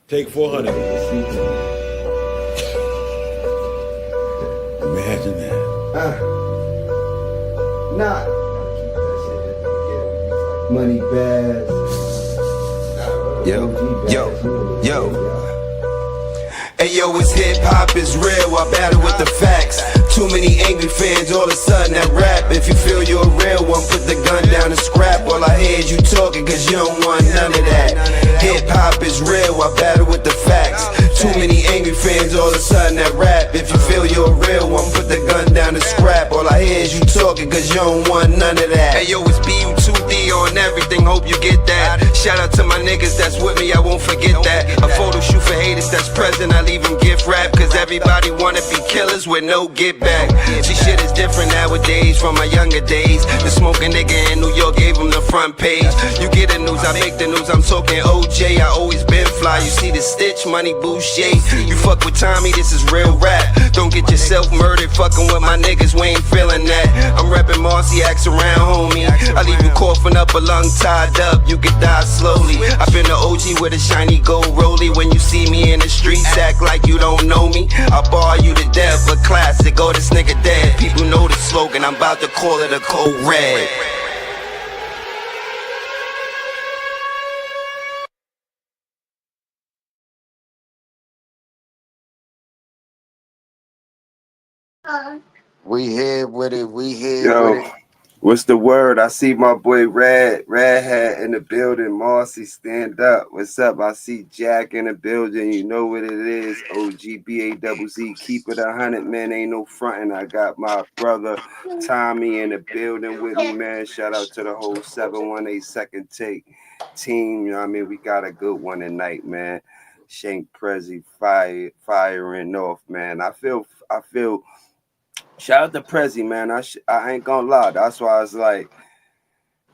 Take 400. Imagine that. Nah. Money Bazz. Yo. Hey yo, it's hip hop is real, I battle with the facts. Too many angry fans, all of a sudden that rap. If you feel you're a real one, put the gun down and scrap. All I hear is you talking, cause you don't want none of that. Hip hop is real, I battle with the facts. Too many angry fans, all of a sudden that rap. If you feel you're a real one, put the gun down and scrap. All I hear is you talking, cause you don't want none of that. Hey yo, it's BU2D on everything, hope you get that. Shout out to my niggas that's with me, I won't forget that. A photo shoot for haters that's present, I leave them gift wrap. Cause everybody wanna be killers with no get back. See, shit is different nowadays from my younger days. The smoking nigga in New York gave him the front page. You get the news, I make the news, I'm talking OJ. I always been fly, you see the stitch, money Boucher. You fuck with Tommy, this is real rap. Don't get yourself murdered, fucking with my niggas, we ain't feeling that. I'm reppin' Marcy, axe around, homie. I leave you coughing up a lung tied up, you could die slowly. I been the OG with a shiny gold rollie. When you see me in the streets, act like you don't know me. I bar you to death, but classic, oh this nigga dead. People know the slogan, I'm about to call it a cold red. We here with it. We here Yo, with it. what's the word? I see my boy Red Hat in the building. Marcy, stand up. What's up? I see Jack in the building. You know what it is. OGBazz. Keep it 100, man. Ain't no fronting. I got my brother Tommy in the building with me, man. Shout out to the whole 718 Second Take team. You know what I mean? We got a good one tonight, man. Shankk Prezzy firing off, man. I feel. Shout out to Prezzy, man. I ain't gonna lie. That's why I was like,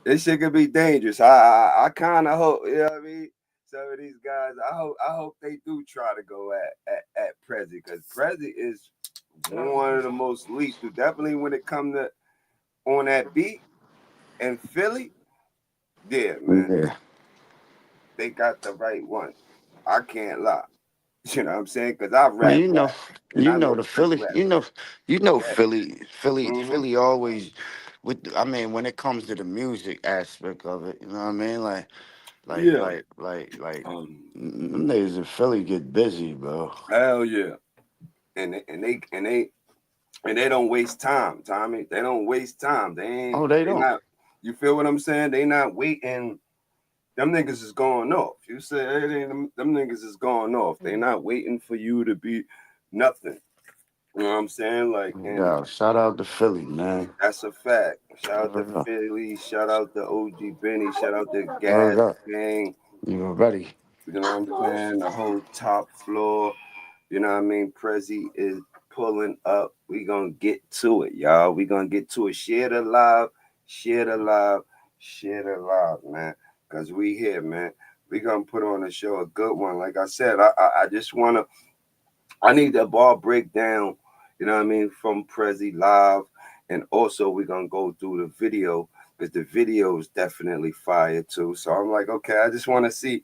this shit could be dangerous. I kind of hope, you know what I mean? Some of these guys, I hope they do try to go at Prezzy, because Prezzy is one of the most lethal. Definitely when it comes to on that beat in Philly, yeah, man. Yeah. They got the right one. I can't lie. You know what I'm saying? Because I Man, rap, and you I know know the Prezzy Philly. rap. Philly always with. I mean, when it comes to the music aspect of it, you know what I mean? Yeah. Them niggas in Philly get busy, bro. Hell yeah. And they don't waste time, Tommy. They don't waste time. Oh, they They don't. not. You feel what I'm saying? They not waiting. Them niggas is going off. You say them niggas is going off. They not waiting for you to be nothing. You know what I'm saying? Like, and Yeah, shout out to Philly, man. that's a fact. Shout out to Word up. Philly. Shout out to OG Benny. Shout out to Word Gas up. Gang. You ready? You know what I'm saying? The whole top floor. You know what I mean? Prezzy is pulling up. We gonna get to it, y'all. We gonna get to it. Share the live, share the live, share the live, man. Cause we here, man. We gonna put on a show, a good one. Like I said, I just wanna. I need that ball breakdown. You know what I mean? From Prezzy live, and also we're gonna go through the video because the video is definitely fire too. So I'm like, okay, I just want to see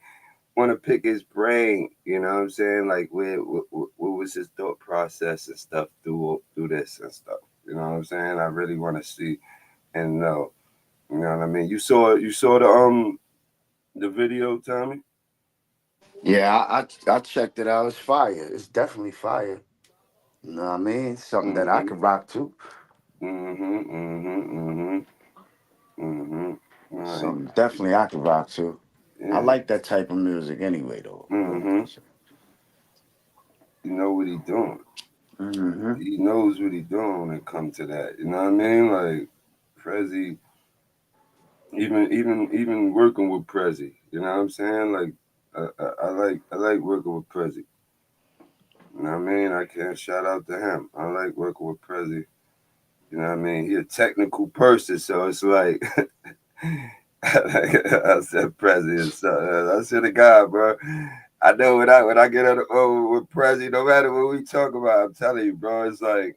want to pick his brain, you know what I'm saying? Like, what was his thought process and stuff through this and stuff. You know what I'm saying? I really want to see and know. You know what I mean? You saw the video, Tommy? Yeah, I checked it out. It's fire. It's definitely fire. You know what I mean? Something that I Mm-hmm. could rock to. Mm-hmm. Mm-hmm. Mm-hmm. Mm-hmm. All right. Something definitely I could rock to. I Yeah. like that type of music anyway, though. Mm-hmm. You know what he doing. Mm-hmm. He knows what he doing when it comes to that. You know what I mean? Like Prezzy, even working with Prezzy. You know what I'm saying? Like I like working with Prezzy. You know what I mean? I can't shout out to him. I like working with Prezzy. You know what I mean? He a technical person, so it's like I said Prezzy. I said the guy, bro. I know when I get over with Prezzy, no matter what we talk about, I'm telling you, bro, it's like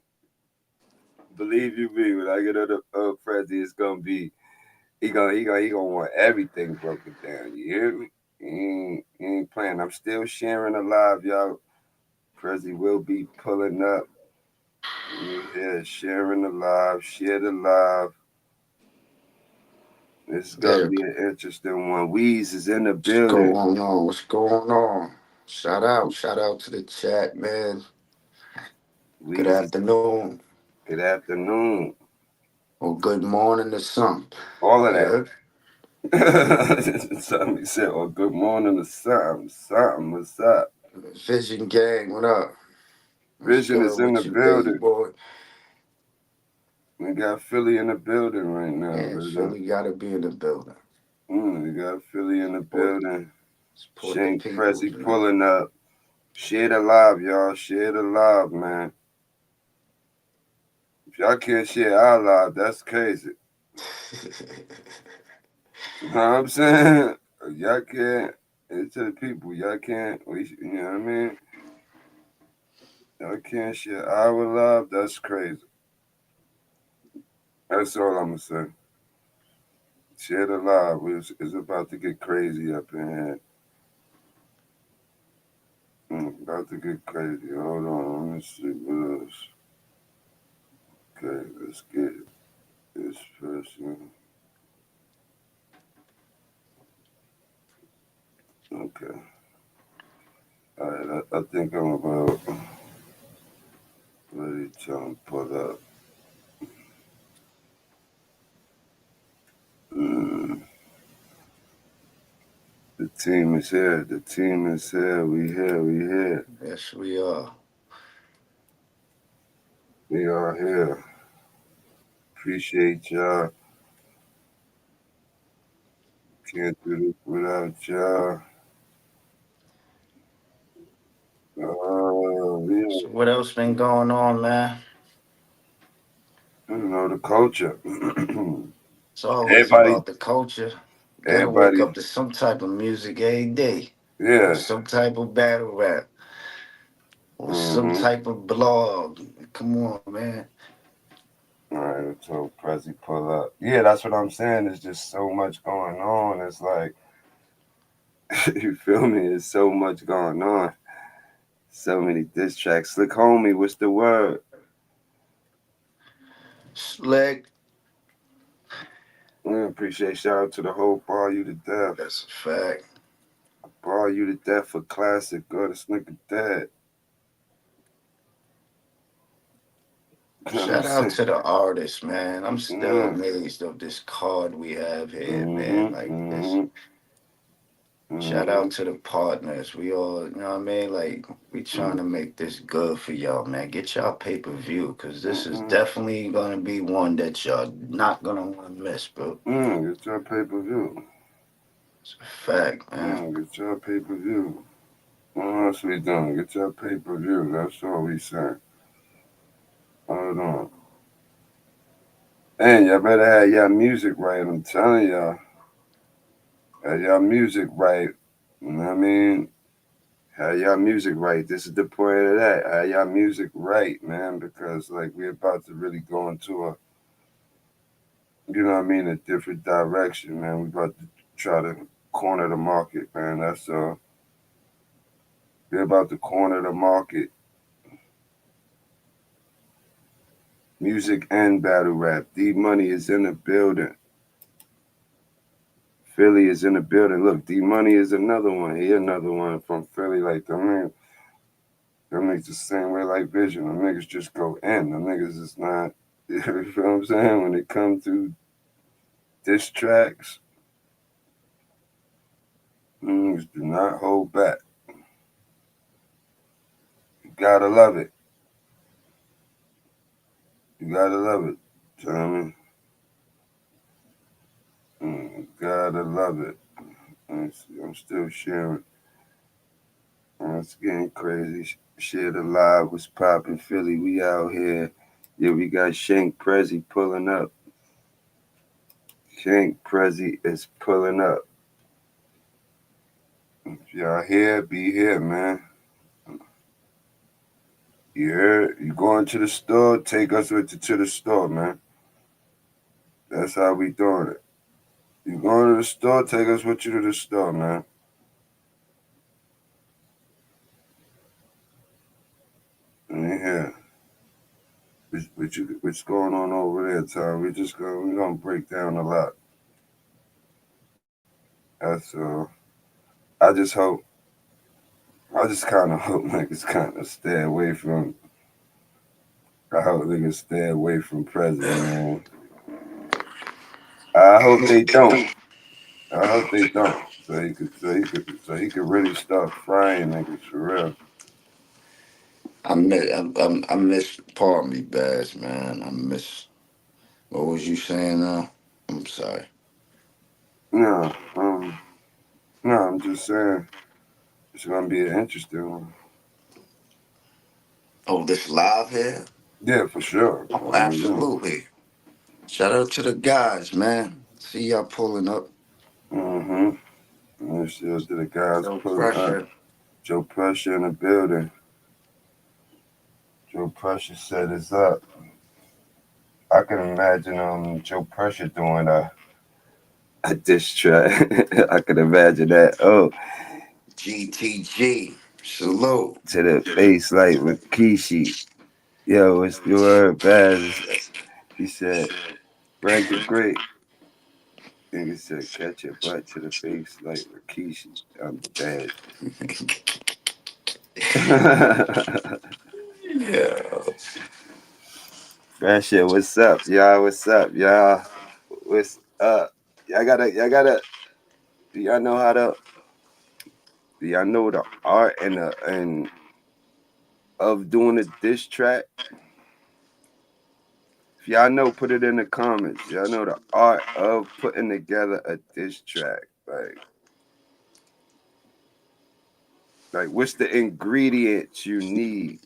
believe you me, when I get on the Prezzy, it's gonna be he gonna want everything broken down. You hear me? He ain't playing. I'm still sharing the live, y'all. Prezzy will be pulling up. Yeah, sharing the live. Share the live. This is gonna Yeah, be an interesting one. Weez is in the what's building. going on? What's going on? Shout out to the chat, man. Good Weez is. afternoon Good afternoon. or good morning to some. All of that. Yeah, Somebody said, "Oh, good morning" or something. Something. What's up? Vision Gang, what up? What's Vision is good in the with you, baby building. boy? We got Philly in the building right now, Yeah, brother. Philly gotta be in the building. We got Philly in the building. Support the Shankk peoples, Prezzy man. pulling up. Share the live, y'all. Share the live, man. If y'all can't share our live, that's crazy. You know what I'm saying? Y'all can't. It's to the people. Y'all can't. You know what I mean? Y'all can't share our live. That's crazy. That's all I'm gonna say. Share the live. It's about to get crazy up in here. About to get crazy. Hold on. Let me see what else. Okay, let's get this person. Okay. All right. I think I'm about ready to pull up. Mm, the team is here. The team is here. We here. We here. Yes, we are. We are here. Appreciate y'all. Can't do this without y'all. Yeah. So what else been going on, man? You know the culture. It's always Everybody. about the culture. You gotta wake Everybody. up to some type of music every day, or Yeah. some type of battle rap, or some Mm-hmm. type of blog. Come on, man. All right. So Prezzy pull up. Yeah, that's what I'm saying. There's just so much going on. It's like you feel me? There's so much going on. So many diss tracks. Slick homie, what's the word? Slick. I appreciate shout out to the whole bar you to death. That's a fact. Bar you to death for classic. Go to Snicker Dead. You know what I'm Shout out saying? to the artists, man. I'm still Mm. amazed of this card we have here, man. Mm-hmm. Like this. Mm-hmm. Shout Mm-hmm. out to the partners. We all, you know what I mean? Like, we trying to make this good for y'all, man. Get y'all pay per view, because this is Mm-hmm. definitely going to be one that y'all not going to want to miss, bro. Get your pay-per-view. It's a fact, man. Get your pay-per-view. What else we doing? Get your pay-per-view. That's all we saying. Hold on. And y'all better have y'all music right. I'm telling y'all. Have y'all music right. You know what I mean? Have y'all music right. This is the point of that. Have y'all music right, man, because like we're about to really go into a, you know what I mean, a different direction, man. We're about to try to corner the market, man. That's all. We're about to corner the market. Music and battle rap. D Money is in the building. Philly is in the building. Look, D Money is another one. He another one from Philly. Like them niggas the same way like Vision. Them niggas just go in. Them niggas is not. You feel what I'm saying? When it comes to diss tracks, niggas do not hold back. You gotta love it. You gotta love it. Tell me. Gotta love it. I'm still sharing. It's getting crazy. Share the live was popping. Philly, we out here. Yeah, we got Shankk Prezzy pulling up. Shankk Prezzy is pulling up. If y'all here, be here, man. You heard? You going to the store? Take us with you to the store, man. That's how we doing it. You going to the store? Take us with you to the store, man. Yeah. What's going on over there, Tom? We're gonna break down a lot. That's I just hope I just kind of hope niggas kind of stay away from. I hope niggas stay away from Prezzy, man. I hope they don't. I hope they don't. So he could really start frying niggas for real. I miss pardon me, Baz, man. I miss what was you saying now? I'm sorry. No, no, I'm just saying it's gonna be an interesting one. Oh, this live here? Yeah, for sure. Oh, I mean, absolutely. Shout out to the guys, man. See y'all pulling up. yeah. Mm-hmm. And still to the guys No pulling up. pressure. Joe Pressure in the building. Joe Pressure set us up. I can imagine Joe Pressure doing a diss track. I can imagine that. Oh, GTG. Salute. to the face like Rikishi. Yo, it's your word, Baz. He said, Frank the Great. Nigga said, catch your butt to the face like Rikishi. I'm dead. Yeah. That shit, what's up, y'all? What's up, y'all? What's up? Y'all gotta, do y'all know how to, do y'all know the art and of doing a diss track? If y'all know, put it in the comments. Y'all know the art of putting together a diss track. Like what's the ingredients you need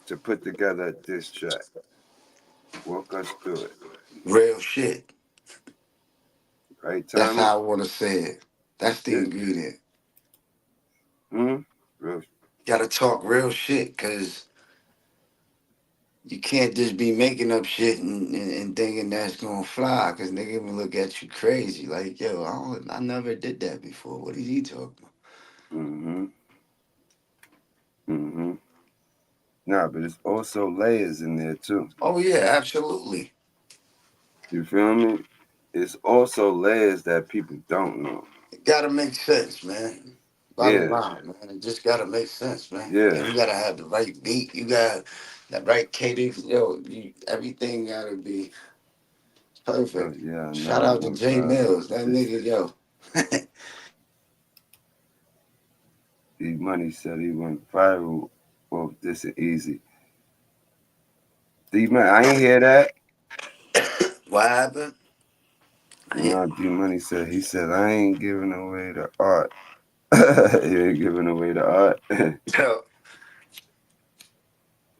to put together a diss track? Walk us through it. Real shit. Right, That's Tommy? how I want to say it. That's the Yeah. ingredient. Hmm? Real. Gotta talk real shit, cause you can't just be making up shit and thinking that's gonna fly, cause nigga will look at you crazy. Like, yo, I never did that before. What is he talking about? Mm-hmm. Mm-hmm. Nah, but it's also layers in there too. Oh yeah, absolutely. You feel me? It's also layers that people don't know. It gotta make sense, man. Bottom Yeah, line, man. It just gotta make sense, man. yeah. And you gotta have the right beat. You got that right cadence. Yo, everything gotta be Oh perfect. yeah, Shout no, out to one Jay five. Mills. That This nigga, yo. E Money said he went viral. Well, this is easy. D Man, I ain't hear that. What happened? No, D Money said he said I ain't giving away the art. You ain't giving away the art. Yo,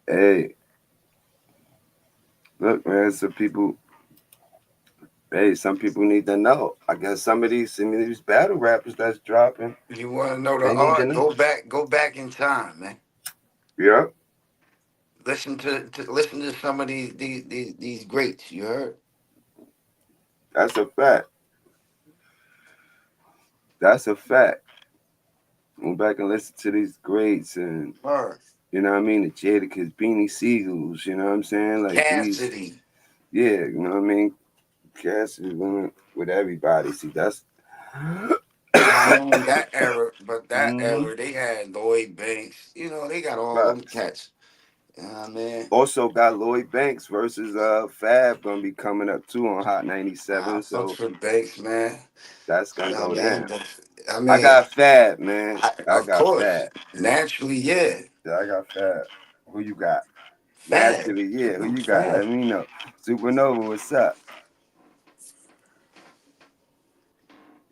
Hey, look, man. Some people need to know. I guess some of these battle rappers that's dropping, you want to know the they need to art? know. Go back in time, man. Yeah, Listen to some of these greats. You heard? that's a fact. That's a fact. Go back and listen to these greats and Heard. you know what I mean, the Jadakiss, Beanie Siegels, you know what I'm saying? Like these, Cassidy. yeah, you know what I mean? Cass is with everybody. See, that's I mean that era, but that hmm era they had Lloyd Banks. You know they got all them facts. cats. You know what I mean? Also got Lloyd Banks versus Fab gonna be coming up too on Hot I 97, fucks so with Banks, man. that's You gonna know go what I mean? down. I I mean, got Fab, man. I of got course, Fab. naturally, yeah. Yeah, I got Fab. Who you got? Fab. Naturally, yeah. Who you got? Fab. Let me know. Supernova, what's up?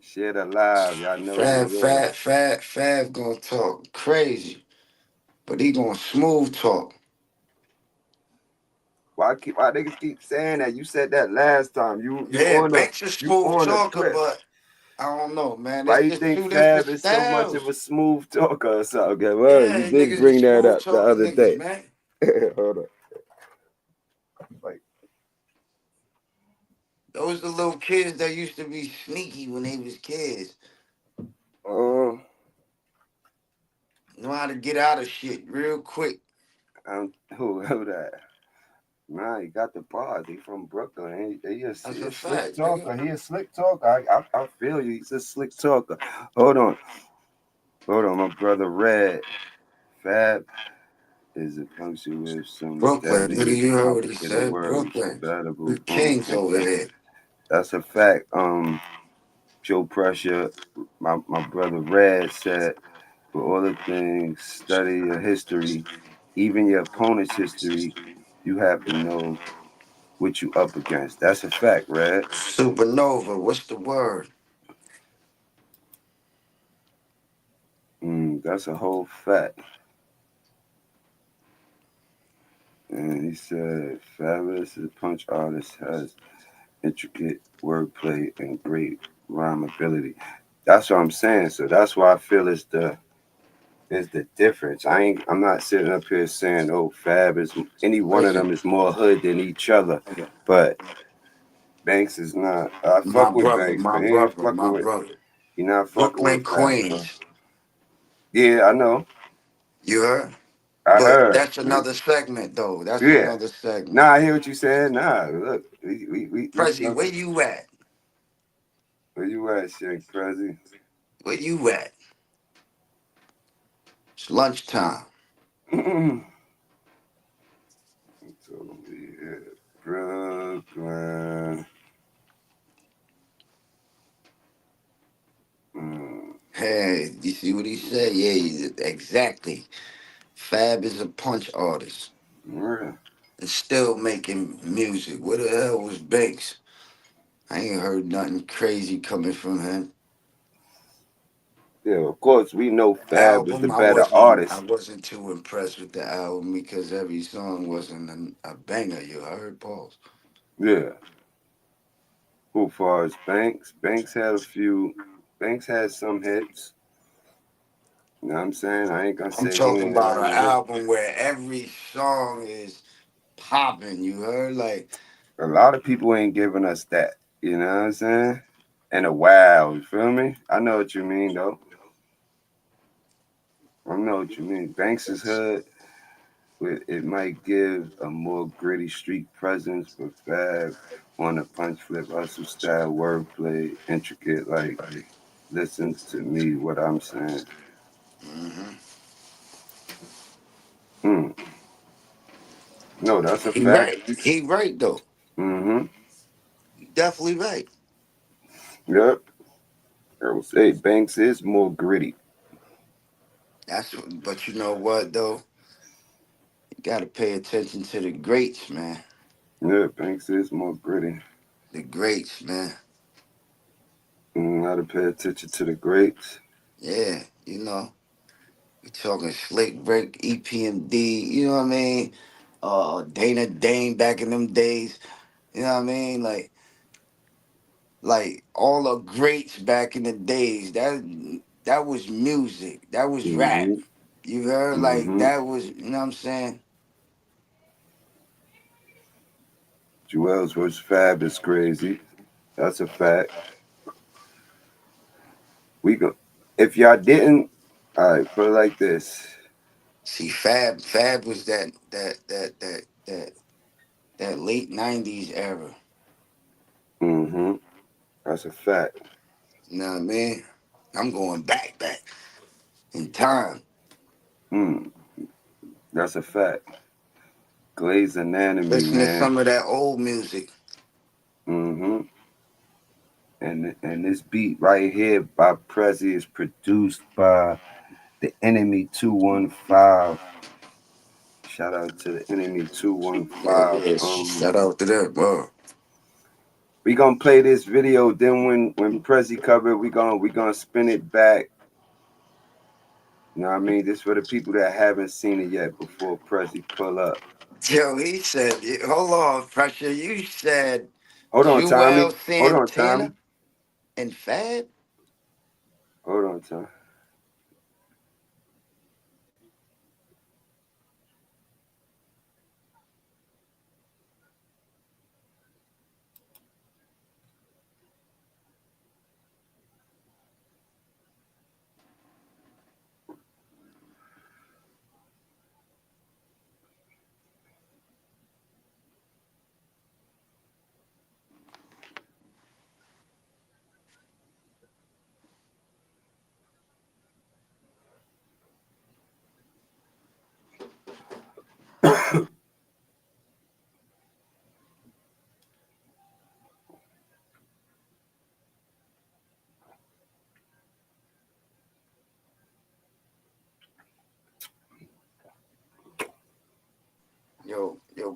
Share the live. Y'all know the word. Fab gonna talk crazy, but he gonna smooth talk. Why niggas keep saying that? You said that last time. Yeah, Banks is You smooth on a talker, clip. but I don't know, man. Why It's you just think two different Fab is so much of styles. a smooth talker or something? Okay, well, Yeah, you did niggas is bring that smooth up the talking other niggas, day. man. Hold on. Like, Those the little kids that used to be sneaky when they was kids. um, Know how to get out of shit real quick. Who that? Nah, he got the bars. He from Brooklyn. He That's a a slick fact, nigga. talker. He a slick talker. I feel you. He's a slick talker. Hold on. Hold on. My brother Red Fab is a punctual with some Brooklyn, nigga, deadly you heard what he complicated said. words. Brooklyn. We Compatible. kings over here. That's a fact. Joe Pressure, my brother Red said, for all the things, study your history, even your opponent's history, you have to know what you up against. That's a fact, Red. Supernova, what's the word? That's a whole fact. And he said, Fabulous as a punch artist has intricate wordplay and great rhyme ability. That's what I'm saying. So that's why I feel it's the difference. I'm not sitting up here saying, oh, Fab is any one of them Listen, is more hood than each other. But Banks is not. I my fuck with brother, Banks, my but he ain't brother, fucking my with. brother. He not fucking Brooklyn, with Fab, bro. Queens. Yeah, I know. You heard? I But heard. that's another segment, though. That's Yeah. another segment. Nah, I hear what you said. Nah, look, we Prezzy, where talking. you at? Where you at, Shankk Prezzy? Where you at? It's lunchtime. So we hit Brooklyn. Mm, Hey, you see what he said? Yeah, exactly. Fab is a punch artist yeah. and still making music. Where the hell was Banks? I ain't heard nothing crazy coming from him. Yeah, of course we know Fab is the Album, better I artist. wasn't too impressed with the album because every song wasn't a banger. You heard, Pauls? Yeah. Who far as Banks? Banks had a few. Banks had some hits. You know what I'm saying? I ain't gonna I'm say he talking ain't about had an no hit. album where every song is popping. You heard, like, A lot of people ain't giving us that. You know what I'm saying? In a while, you feel me? I know what you mean though. I know what you mean. Banks is hood. It might give a more gritty street presence, but Fab on a punch flip hustle style wordplay, intricate. Like, listen to me, what I'm saying. hmm Mm, no, that's a he fact. right. He right though. Mm-hmm. He definitely right. Yep. I would say Banks is more gritty. But you know what though? You gotta pay attention to the greats, man. Yeah, Banks is more gritty. The greats, man. Gotta pay attention to the greats. Yeah, you know. We talking Slick Break, EPMD, you know what I mean? Dana Dane back in them days, you know what I mean? Like all the greats back in the days. That was music. That was rap. Mm-hmm. You heard like Mm-hmm. that was, you know what I'm saying? Jewels versus Fab is crazy. That's a fact. We go. If y'all didn't, all right, put it like this. See, Fab was that late '90s era. Mm-hmm. That's a fact. You know what I mean? I'm going back in time. Mm, that's a fact. Glaze Anatomy, Listen to man. some of that old music. Mm-hmm. And this beat right here by Prezzy is produced by the Enemy 215. Shout out to the Enemy Yeah, 215. yeah. Shout out to them, bro. We gonna play this video. Then when Prezzy cover, we gonna spin it back. You know what I mean? This for the people that haven't seen it yet before Prezzy pull up. Yo, he said, hold on, Pressure. You said Hold on, Jewel Tommy. Hold on, Santana Tommy. and Fab? Hold on, Tommy.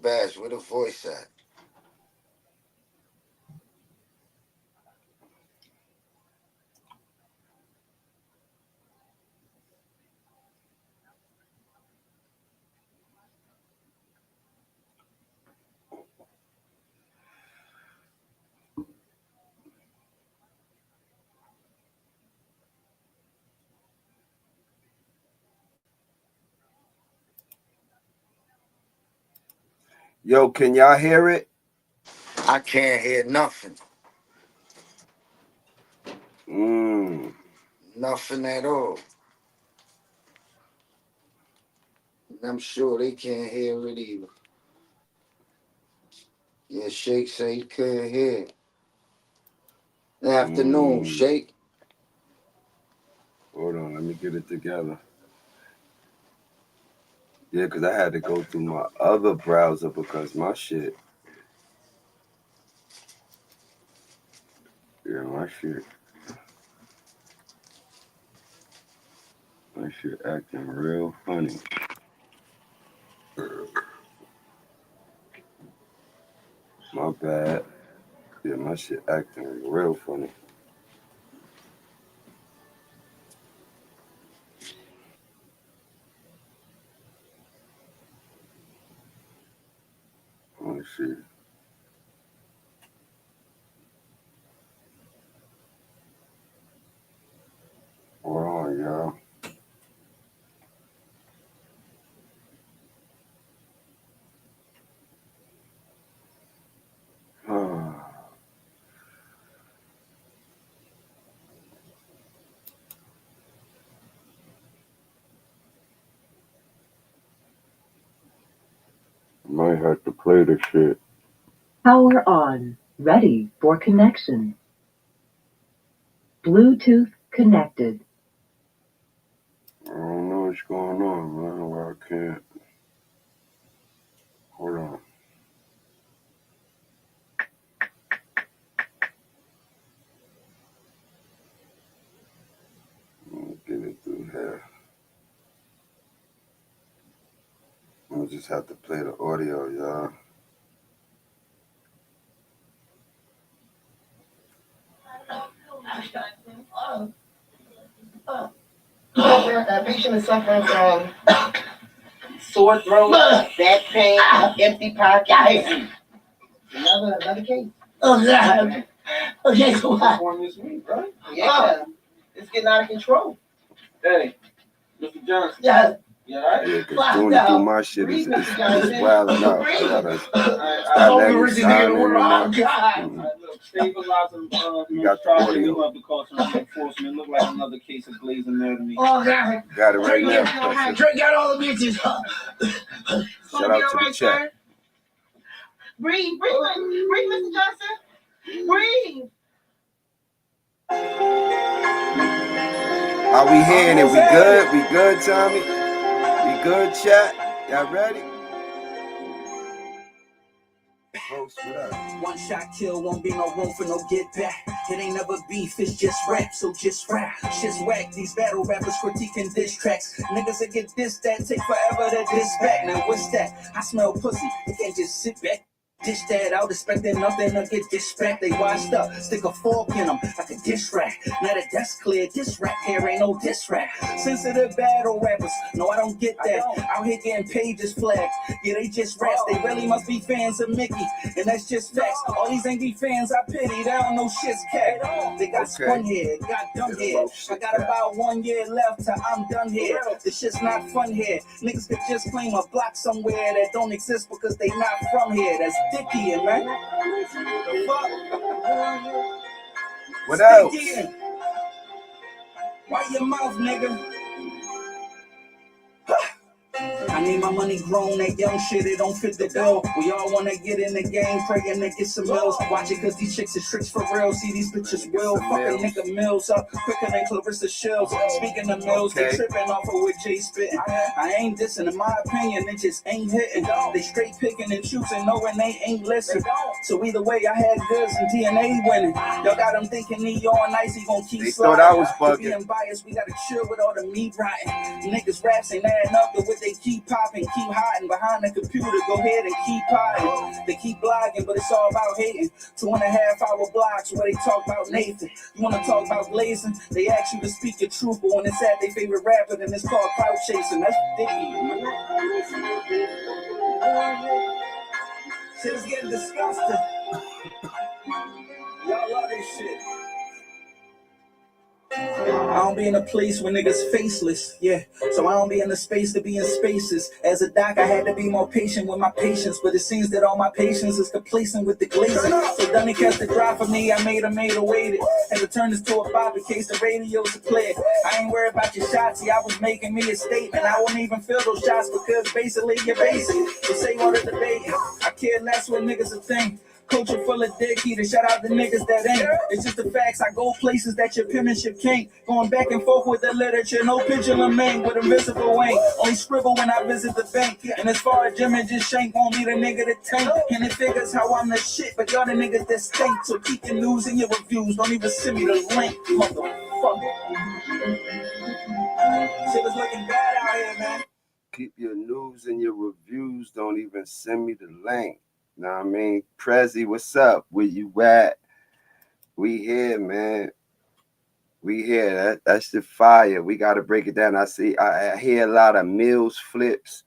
OGBazz, where the voice at? Yo, can y'all hear it? I can't hear nothing. Nothing at all. And I'm sure they can't hear it either. Yeah, Shankk said he couldn't hear it. Good afternoon, Shankk. Hold on, let me get it together. Yeah, because I had to go through my other browser because my shit. Yeah, my shit acting real funny. My bad. Yeah, my shit acting real funny. Let me see. Hold on, y'all. Might have to play the shit. Power on. Ready for connection. Bluetooth connected. I don't know what's going on, man. Why I can't. Hold on. Let me get it through here. I just have to play the audio, y'all. A patient is suffering from sore throat, back pain, empty pockets. Another case. Oh God. Okay, so what? This week, right? Yeah. It's getting out of control. Hey, Mr. Johnson. Yeah. Yeah, right? Yeah, because doing my shit is wilding out. I gotta start letting it sound in and you got the audio. Enforcement look like another case of glazing anatomy. Oh God. Got it right now. Drink out all the bitches. Shout out to the chat. Breathe, Mr. Johnson. Breathe. Are we hearing it? We good? We good, Tommy? We good, chat? Y'all ready? One shot kill, won't be no room for no get back. It ain't never beef, it's just rap, so just rap. Shit's whack, these battle rappers critiquing diss tracks. Niggas that get this, that take forever to diss back. Now what's that? I smell pussy, you can't just sit back. Dish that out, expecting nothing to get dish back. They washed up, stick a fork in them like a dish rack. Now that that's clear, this rap here ain't no diss rack. Sensitive battle rappers, no I don't get that. Out here getting pages flagged, yeah they just raps. They really must be fans of Mickey, and that's just facts. All these angry fans I pity, they don't know shit's cat. They got spun here, got done here. I got about 1 year left till I'm done here. This shit's not fun here. Niggas could just claim a block somewhere that don't exist because they not from here. That's Dicky, man. What else? Why your mouth, nigga? I need my money grown, that young shit, it don't fit the bill. We all wanna get in the game, praying to get some mills. Watch it cause these chicks is tricks for real. See these bitches will fuck a nigga mills up quicker than Clarissa Shields. Speaking of mills, they tripping off of what Jay spitting. I ain't dissing, in my opinion, it just ain't hitting. They straight picking and choosing, knowing they ain't listening. So either way, I had goods and DNA winning. Y'all got them thinking he on ice, he gon' keep sliding. They thought I was bugging. Being biased, we gotta chill with all the meat rotting. Niggas raps ain't adding up to what they keep popping. popping, keep hiding behind the computer. Go ahead and keep potting. They keep blogging, but it's all about hating. 2.5-hour blocks where they talk about Nathan. You wanna talk about blazing? They ask you to speak your truth, but when it's at their favorite rapper, then it's called clout chasing. That's ridiculous. Shit is getting disgusting. Y'all love this shit. I don't be in a place where niggas faceless, yeah. So I don't be in the space to be in spaces. As a doc, I had to be more patient with my patients, but it seems that all my patience is complacent with the glazing. So Dunny catch the drop for me, I made her wait it. Had to turn this to a bop in case the radios are clear. I ain't worried about your shots, see, I was making me a statement. I won't even feel those shots because basically you're basic. So say all the debate, I care less what niggas are think. Culture full of dick eaters, shout out the niggas that ain't. It's just the facts, I go places that your penmanship can't. Going back and forth with the literature, no pendulum man with invisible ain't. Only scribble when I visit the bank. And as far as Jim and just Shankk won't be the nigga to tank. And it figures how I'm the shit, but y'all the niggas that stink. So keep your news and your reviews, don't even send me the link, motherfucker. Shit is looking bad out here, man. Keep your news and your reviews, don't even send me the link. Know what I mean? Prezzy, what's up? Where you at? We here, man. We here. That's the fire. We got to break it down. I hear a lot of Mills flips.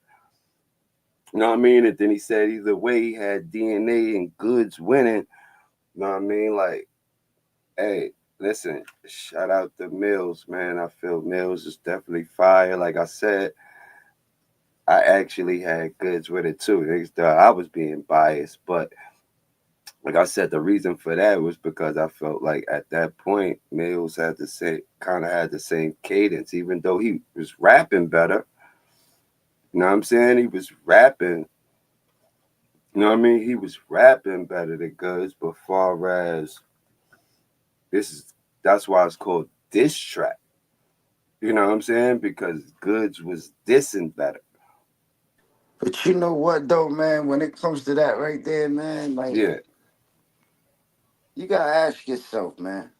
You know what I mean? And then he said either way he had DNA and goods winning. You know what I mean? Like, hey, listen, shout out to Mills, man. I feel Mills is definitely fire. Like I said, I actually had goods with it too. They thought I was being biased, but like I said, the reason for that was because I felt like at that point Mills had the same cadence, even though he was rapping better. You know what I'm saying? He was rapping. You know what I mean? He was rapping better than Goods, but far as that's why it's called diss track. You know what I'm saying? Because Goods was dissing better. But you know what though, man? When it comes to that right there, man, like Yeah. you gotta ask yourself, man.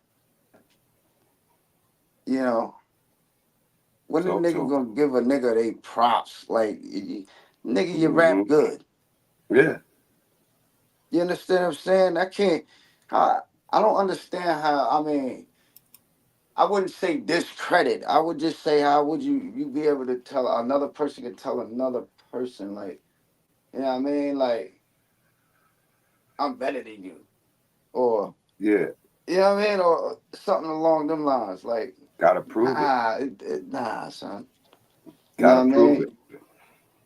You know, when a Talk nigga to him. gonna give a nigga they props? Like, nigga, you rap Mm-hmm. good. Yeah. You understand what I'm saying? I can't. I I don't understand how. I mean, I wouldn't say discredit. I would just say how would you be able to tell another person can tell another person like, you know what I mean? Like, I'm better than you, or Yeah. you know what I mean, or something along them lines. Like, Gotta prove it. nah, son. You know Gotta what I prove mean? it.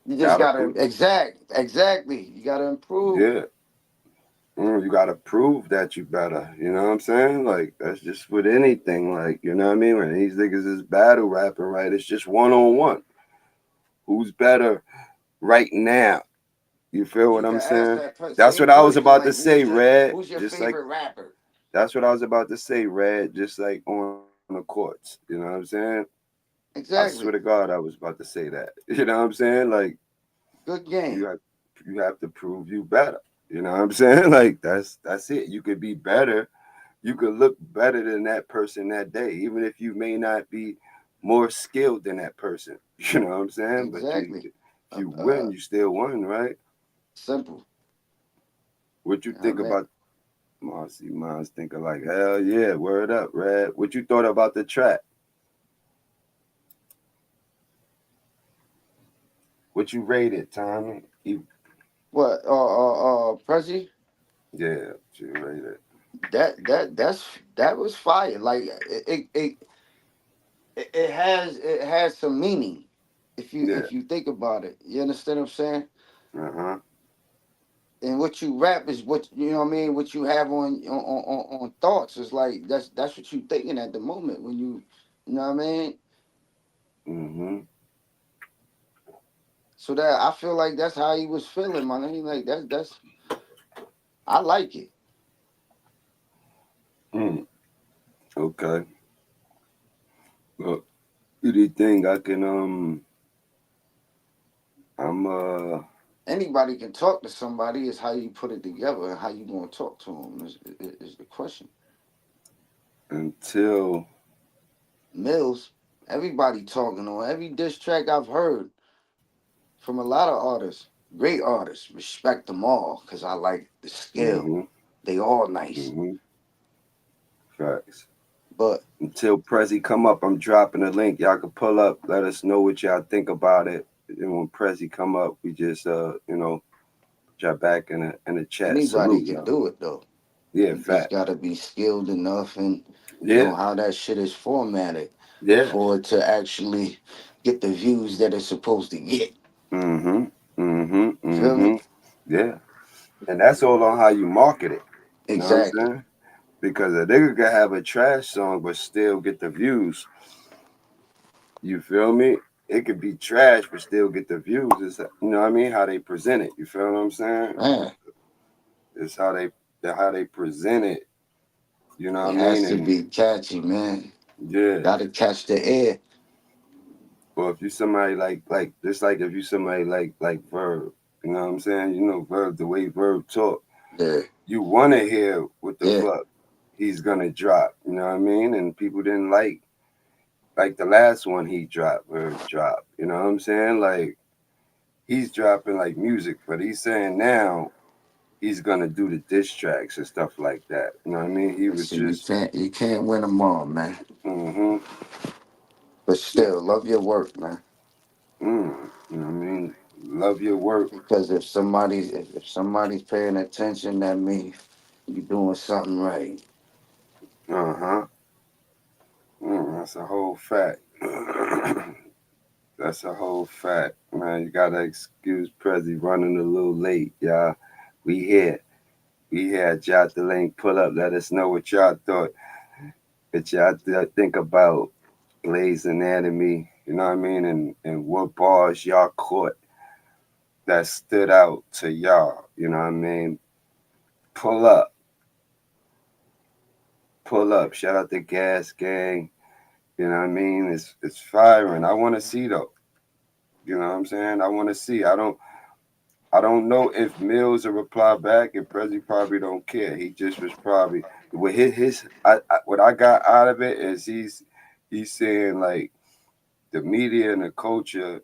You just Gotta gotta prove it. exactly. You gotta improve. Yeah. You gotta prove that you better. You know what I'm saying? Like that's just with anything. Like you know what I mean? When these niggas is battle rapping, right? It's just 1-on-1. Who's better right now? You feel You what can I'm ask saying? that That's same what I was question about to like, say, Red. who's your Just like favorite rapper? that's what I was about to say, Red. Just like on the courts. You know what I'm saying? I swear Exactly. to God, I was about to say that. You know what I'm saying? Like Good you game. have you have to prove you better. You know what I'm saying? Like that's it. You could be better. You could look better than that person that day, even if you may not be more skilled than that person. You know what I'm saying? But Exactly. if you win, you still won, right? Simple. What you I think mean, about Marcy Mine's thinking like, hell yeah, word up, Red. What you thought about the track? What you rated, Tommy? what? Prezzy? Yeah, what you rated. That was fire. Like it has some meaning Yeah. if you think about it. You understand what I'm saying? Uh-huh. And what you rap is what you know what I mean. What you have on thoughts is like that's what you thinking at the moment when you know what I mean. Mm-hmm. So that I feel like that's how he was feeling, man. I mean, like that's I like it. Mm. Okay. Well, do you think I can I'm Anybody can talk to somebody. Is how you put it together and how you gonna talk to them is the question. until Mills, everybody talking on every diss track I've heard. from a lot of artists, great artists. Respect them all because I like the skill. Mm-hmm. They all nice, Mm-hmm. Facts. but Until Prezzy come up, I'm dropping a link. Y'all can pull up. Let us know what y'all think about it. And when Prezzy come up, we just drop back in the chat. anybody Salute can y'all. do it though. Yeah, You just fact. gotta be skilled enough and Yeah, know how that shit is formatted yeah. for it to actually get the views that it's supposed to get. Mm-hmm. Mm-hmm. You feel me? Mm-hmm. Yeah. And that's all on how you market it. You know what I'm Exactly. saying? Because a nigga can have a trash song but still get the views. You feel me? It could be trash but still get the views. It's, you know what I mean? How they present it. You feel what I'm saying? Man, It's how they present it. You know what it I mean? has to And be catchy, man. yeah. Gotta catch the air. Or if you somebody like just like if you somebody like Verb, you know what I'm saying? You know Verb, the way Verb talk, Yeah, you want to hear what the yeah. fuck he's gonna drop. You know what I mean? And people didn't like the last one he dropped, Verb dropped. You know what I'm saying? Like he's dropping like music, but he's saying now he's gonna do the diss tracks and stuff like that. You know what I mean? He was Listen, just, you can't win them all, man. mm-hmm, But still, love your work, man. you know what I mean? Love your work. Because if somebody's paying attention, that means you're doing something right. Uh huh. That's a whole fact. That's a whole fact, man. You gotta excuse Prezzy running a little late, y'all. We here. We here. Jot the link, pull up, let us know what y'all thought. What y'all think about Blaze Anatomy, you know what I mean? And what bars y'all caught that stood out to y'all, you know what I mean? Pull up. Pull up. Shout out the Gas Gang. You know what I mean? It's firing. I wanna see though. You know what I'm saying? I wanna see. I don't know if Mills will reply back, and Prezzy probably don't care. He just was probably with what I got out of it is he's saying like the media and the culture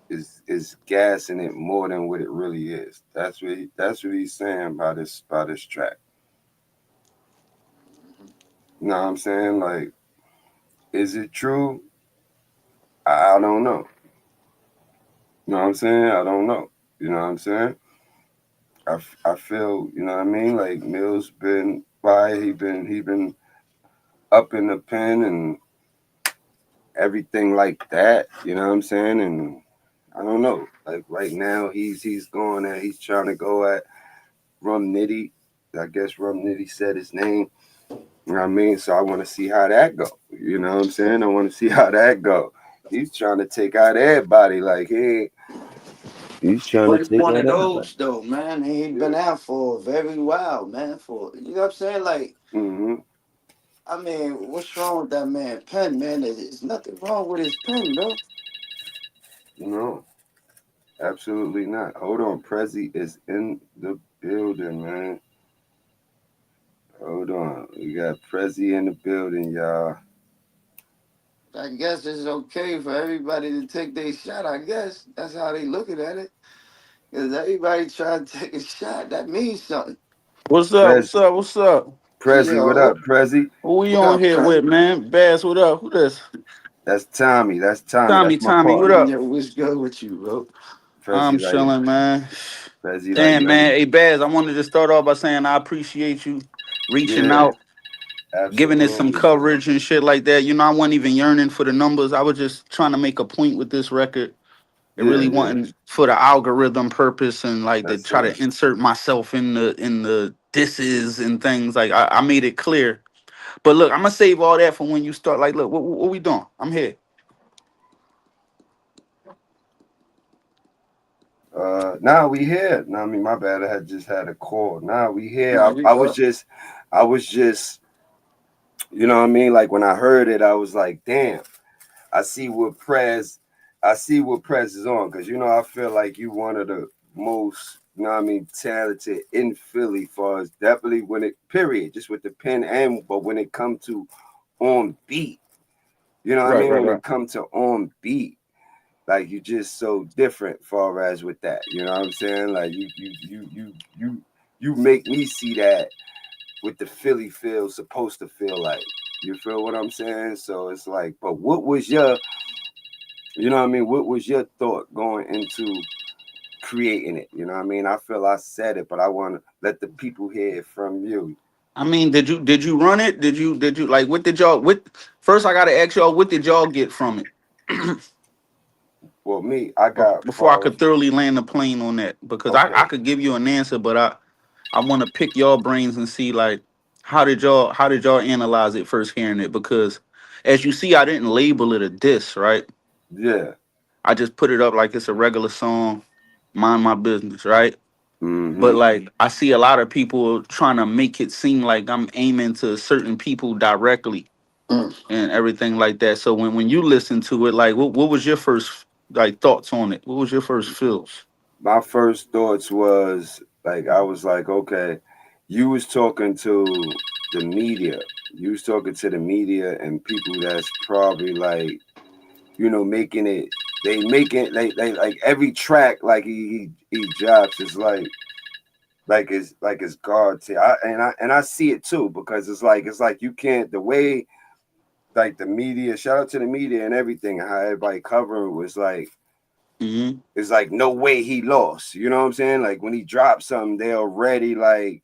is gassing it more than what it really is. That's what he's saying by this track. You know what I'm saying? Like, is it true? I don't know. You know what I'm saying? I don't know. You know what I'm saying? I feel, you know what I mean? Like Mills been by, he been up in the pen and everything like that. You know what I'm saying? And I don't know. Like right now, he's going at he's trying to go at Rum Nitty. I guess Rum Nitty said his name. You know what I mean? So I want to see how that go. You know what I'm saying? I want to see how that go. He's trying to take out everybody. Like he's trying to But it's take one out of everybody. those though, man. He ain't Yeah. been out for a very while, man. For you know what I'm saying? Like, Mm-hmm. I mean, what's wrong with that man pen, man? There's nothing wrong with his pen, bro. No, absolutely not. Hold on, Prezzy is in the building, man. Hold on, we got Prezzy in the building, y'all. I guess it's okay for everybody to take their shot. I guess that's how they looking at it. Because everybody trying to take a shot, that means something. What's up? Prez, What's up? What's up? Prezzy, what up, Yo, Prezzy? Who we what on up, here Prez? with, man? Bass, what up? Who this? That's Tommy. That's Tommy. Tommy, That's my Tommy, what partner. up? Yo, what's good with you, bro? I'm Prezzy, like chilling, man. Prezzy, like Damn, let man. me. Hey, Baz, I wanted to start off by saying I appreciate you reaching Yeah, out, giving it some absolutely. coverage and shit like that. You know, I wasn't even yearning for the numbers. I was just trying to make a point with this record. It Yeah, really yeah. wasn't for the algorithm purpose and like to That's try it. to insert myself in the disses and things. Like I made it clear. But look, I'm gonna save all that for when you start. Like, look, what we doing? I'm here. Now we here. Now I mean, my bad. I had just had a call. Now we here. No, you I was good. just, I was just, you know what I mean. Like when I heard it, I was like, damn. I see what Prez, I see what Prez is on because you know I feel like you one of the most, you know what I mean, talented in Philly for us. Definitely when it period, just with the pen and but when it come to on beat, you know what I Right, mean. right, When right. it come to on beat, like you just so different far as with that. You know what I'm saying? Like you make me see that what the Philly feels supposed to feel like. You feel what I'm saying? So it's like, but what was your, you know what I mean? What was your thought going into creating it? You know what I mean? I feel I said it, but I want to let the people hear it from you. I mean, did you run it? Did you like what did y'all what first I gotta ask y'all what did y'all get from it? Well, me, I got Before I far as could thoroughly land the plane on that. Because I okay, could give you an answer, but I want to pick y'all brains and see like how did y'all analyze it first hearing it? Because as you see, I didn't label it a diss, right? yeah, I just put it up like it's a regular song, mind my business, right? But mm-hmm. like I see a lot of people trying to make it seem like I'm aiming to certain people directly and everything like that. So when you listen to it, like what was your first like thoughts on it? What was your first feels? My first thoughts was like I was like, okay, you was talking to the media. You was talking to the media and people that's probably like, you know, making it. They make it like every track like he drops is like it's God to I see it too because it's like you can't the way like the media shout out to the media and everything how everybody covering it was like Hmm. it's like no way he lost. You know what I'm saying? Like when he drops something, they already like,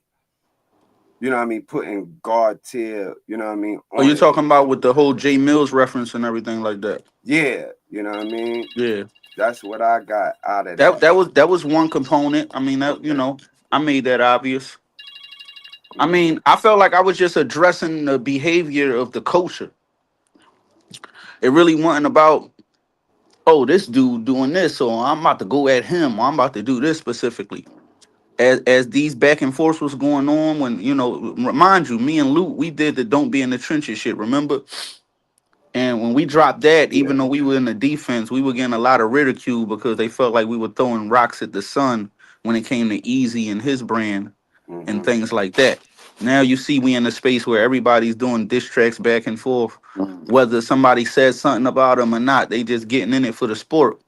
you know what I mean, putting God tier, you know what I mean, Oh, on you're it. talking about with the whole Jay Mills reference and everything like that. Yeah, you know what I mean? Yeah. That's what I got out of That that. that was one component. I mean that Okay. I made that obvious. I Mm-hmm. mean, I felt like I was just addressing the behavior of the culture. It really wasn't about, oh, this dude doing this, so I'm about to go at him, or I'm about to do this specifically. As these back and forths was going on, when remind you, me and Luke, we did the don't be in the trenches shit, remember? And when we dropped that, Yeah. even though we were in the defense, we were getting a lot of ridicule because they felt like we were throwing rocks at the sun when it came to Easy and his brand and Mm-hmm. things like that. Now you see we in a space where everybody's doing diss tracks back and forth, whether somebody says something about them or not, they just getting in it for the sport.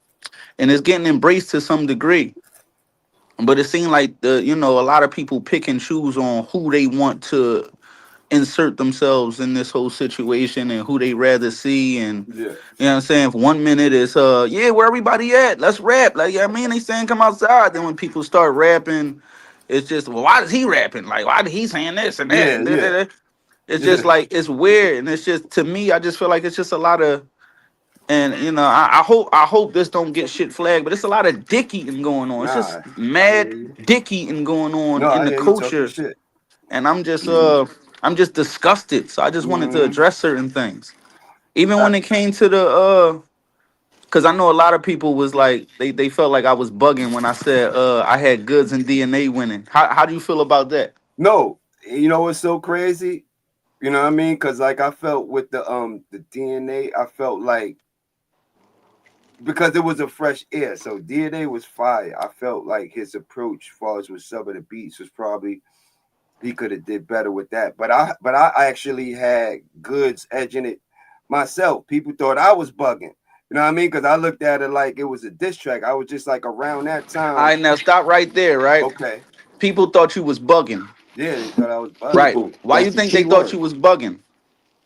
And it's getting embraced to some degree. But it seemed like a lot of people pick and choose on who they want to insert themselves in this whole situation and who they rather see. And Yeah. you know what I'm saying? If 1 minute is yeah, where everybody at? Let's rap. Like, I mean, they saying come outside. Then when people start rapping, it's just, well, why is he rapping? Like, why did he saying this and that? Yeah, And yeah. it's just Yeah. like it's weird. And it's just, to me, I just feel like it's just a lot of, and I hope this don't get shit flagged, but it's a lot of dick eating going on. It's just Nah, I hear mad you. dick eating going on No, in I the hear you talking culture, shit. and I'm just disgusted. So I just wanted to Mm-hmm. address certain things. Even Uh, when it came to the because I know a lot of people was like they felt like I was bugging when I said I had goods and DNA winning. How do you feel about that? no, you know what's so crazy? You know what I mean? Cause like I felt with the DNA, I felt like because it was a fresh air. So DNA was fire. I felt like his approach, as far as with some of the beats, was probably he could have did better with that. But I actually had goods edging it myself. People thought I was bugging. You know what I mean? Because I looked at it like it was a diss track. I was just like around that All time. right, now stop right there, right? Okay, People thought you was bugging. yeah, they thought I was bugging. Right. People, Why that's you the think key they thought word. you was bugging?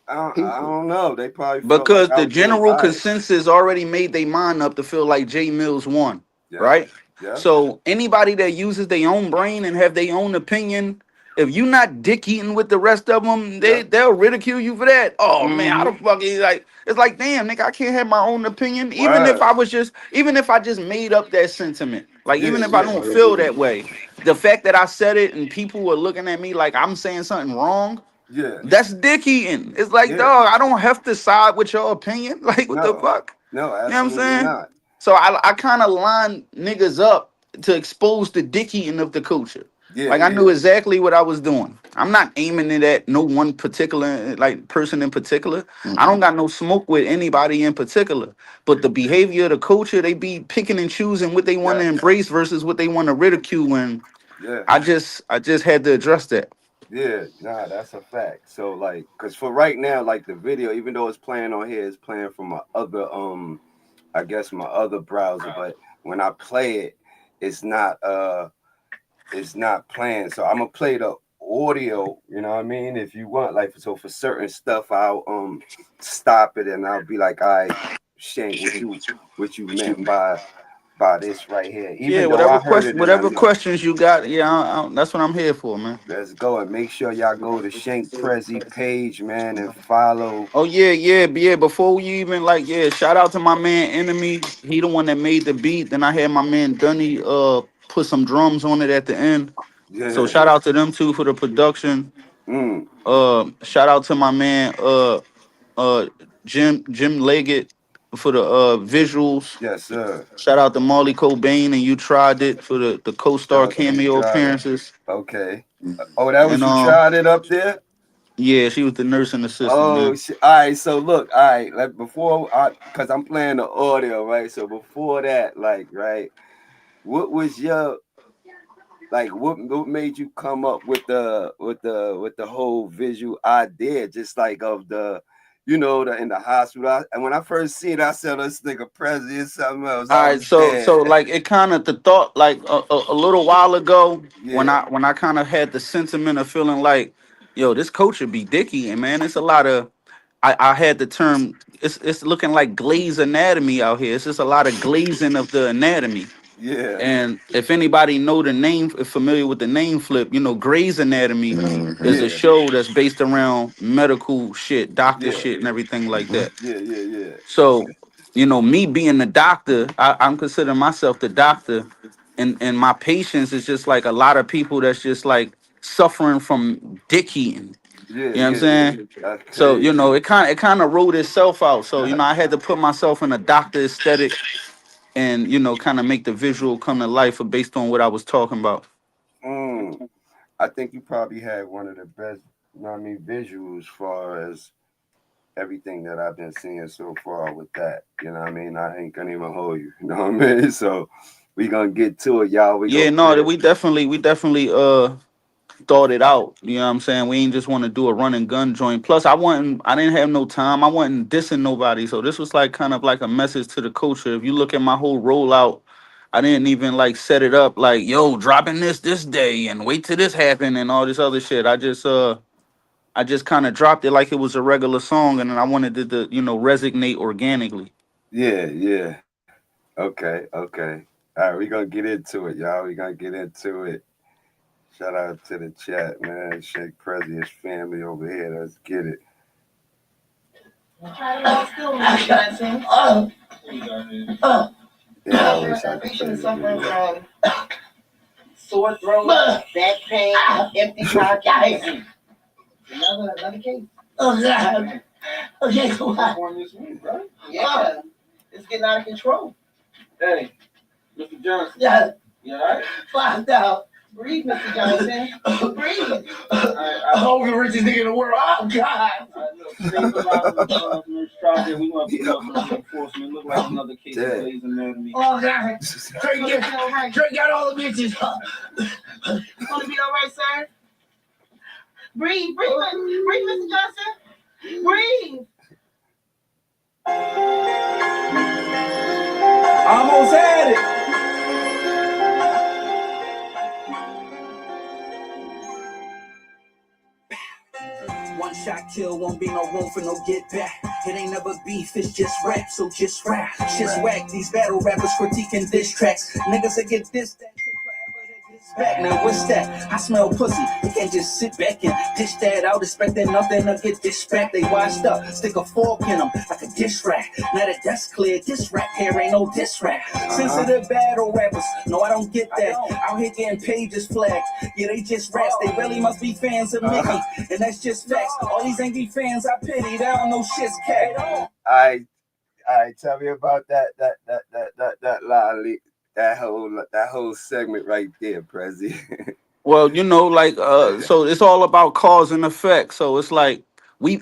I People. don't know. They probably felt like Because I the was being general biased. consensus already made their mind up to feel like Jay Mills won, Yeah, right? yeah, So anybody that uses their own brain and have their own opinion, if you not dick eating with the rest of them, yeah. they'll ridicule you for that. Oh man, how the Mm-hmm. fuck is like? It's like, damn, nigga, I can't have my own opinion, Word. even if I just made up that sentiment, like Yeah, even if I yeah, don't feel that way, the fact that I said it and people were looking at me like I'm saying something wrong, yeah, that's dick eating. It's like, yeah. dog, I don't have to side with your opinion. Like, what the No, fuck? no, You know what I'm absolutely saying? not. So I kind of line niggas up to expose the dick eating of the culture. Yeah, Like I yeah, knew exactly what I was doing. I'm not aiming it at no one particular like person in particular. I don't got no smoke with anybody in particular. But the behavior of the culture, they be picking and choosing what they want yeah, to embrace versus what they want to ridicule. And yeah. I just had to address that. Yeah, nah, that's a fact. So like, cause for right now, like the video, even though it's playing on here, it's playing from my other I guess my other browser, but when I play it, it's not it's not playing. So I'm gonna play the audio, you know what I mean? If you want, like, so for certain stuff I'll stop it and I'll be like, all right, Shank, what you meant by this right here. Yeah, Even though I heard it and I whatever know. questions you got, yeah, that's what I'm here for, man. Let's go and make sure y'all go to Shankk Prezzy page, man, and follow. Oh yeah, yeah. Before we even like, yeah, shout out to my man Enemy. He the one that made the beat. Then I had my man Dunny put some drums on it at the end. So Yeah. shout out to them too for the production. Mm. Shout out to my man uh Jim Leggett for the visuals. Yes, sir. Shout out to Molly Cobain and You Tried It for the Shout co-star out to you. cameo Tried it. appearances. Okay. Oh, that And was you tried it up there? yeah, she was the nursing assistant, Oh, man. shit. All right. So look, all right. Like before, cause I'm playing the audio, right? So before that, like, right, what was your like? What made you come up with the whole visual idea, just like of the, the in the hospital? And when I first seen it, I said, "This nigga Prezzy is something else." All I right, was so dead. like it kind of the thought like a little while ago when Yeah, I kind of had the sentiment of feeling like, yo, this coach should be dicky, and man, it's a lot of I had the term it's looking like glaze anatomy out here. It's just a lot of glazing of the anatomy. yeah, And if anybody know the name, if familiar with the name flip, Grey's Anatomy is a yeah, show that's based around medical shit, doctor yeah, shit, and everything like that. yeah, yeah, yeah, So, me being the doctor, I'm considering myself the doctor, and my patients is just like a lot of people that's just like suffering from dick eating. yeah, You know what I'm yeah. saying? That's So, crazy. it kind of wrote itself out. So, I had to put myself in a doctor aesthetic and, kind of make the visual come to life based on what I was talking about. Mm. I think you probably had one of the best, visuals as far as everything that I've been seeing so far with that. You know what I mean? I ain't gonna even hold you. You know what I mean? So we gonna get to it, y'all. We Yeah, gonna no, play that it. we definitely thought it out. You know what I'm saying? We ain't just want to do a run and gun joint. Plus, I didn't have no time. I wasn't dissing nobody. So this was like kind of like a message to the culture. If you look at my whole rollout, I didn't even like set it up like, yo, dropping this day and wait till this happen and all this other shit. I just kind of dropped it like it was a regular song, and then I wanted it to, resonate organically. Yeah, yeah. Okay, okay. All right, we gonna get into it, y'all. We gonna get into it. Shout out to the chat, man. Shankk Prezzy, his family over here. Let's get it. Yeah, I wish I could play Patient the suffering video. from sore throat, back pain, empty pockets. Another case. Oh God. Okay, so what? This week, bro. Yeah, it's getting out of control. Hey, Mr. Johnson. Yeah, You alright? fucked out. Breathe, Mr. Johnson. Breathe. I the richest nigga in the world. Oh God. look, stabilize the nurse tried that. We want to call some reinforcement. Look like another case of Dead. blazing anatomy. Oh God. Drake got all the bitches. Gonna be all right, sir. Breathe, Mr. Johnson. Breathe. Almost had it. One shot kill, won't be no room for no get back. It ain't never beef, it's just rap, so just rap. Shit's whack, these battle rappers critiquing diss tracks. Niggas that get this, that take forever to diss back. Now what's that? I smell pussy. You can't just sit back and dish that out, expecting nothing to get dished back. They washed up, stick a fork in them like a dish rack. Now that that's clear, this rap here ain't no diss rap. Sensitive battle rappers, no I don't get that. Out here getting pages flagged. Yeah, they just raps, they really must be fans of Mickey. And that's just facts. All these angry fans I pity, they don't know shit's cat. I tell me about that lolly, that whole segment right there, Prezzy. Well, so it's all about cause and effect. So it's like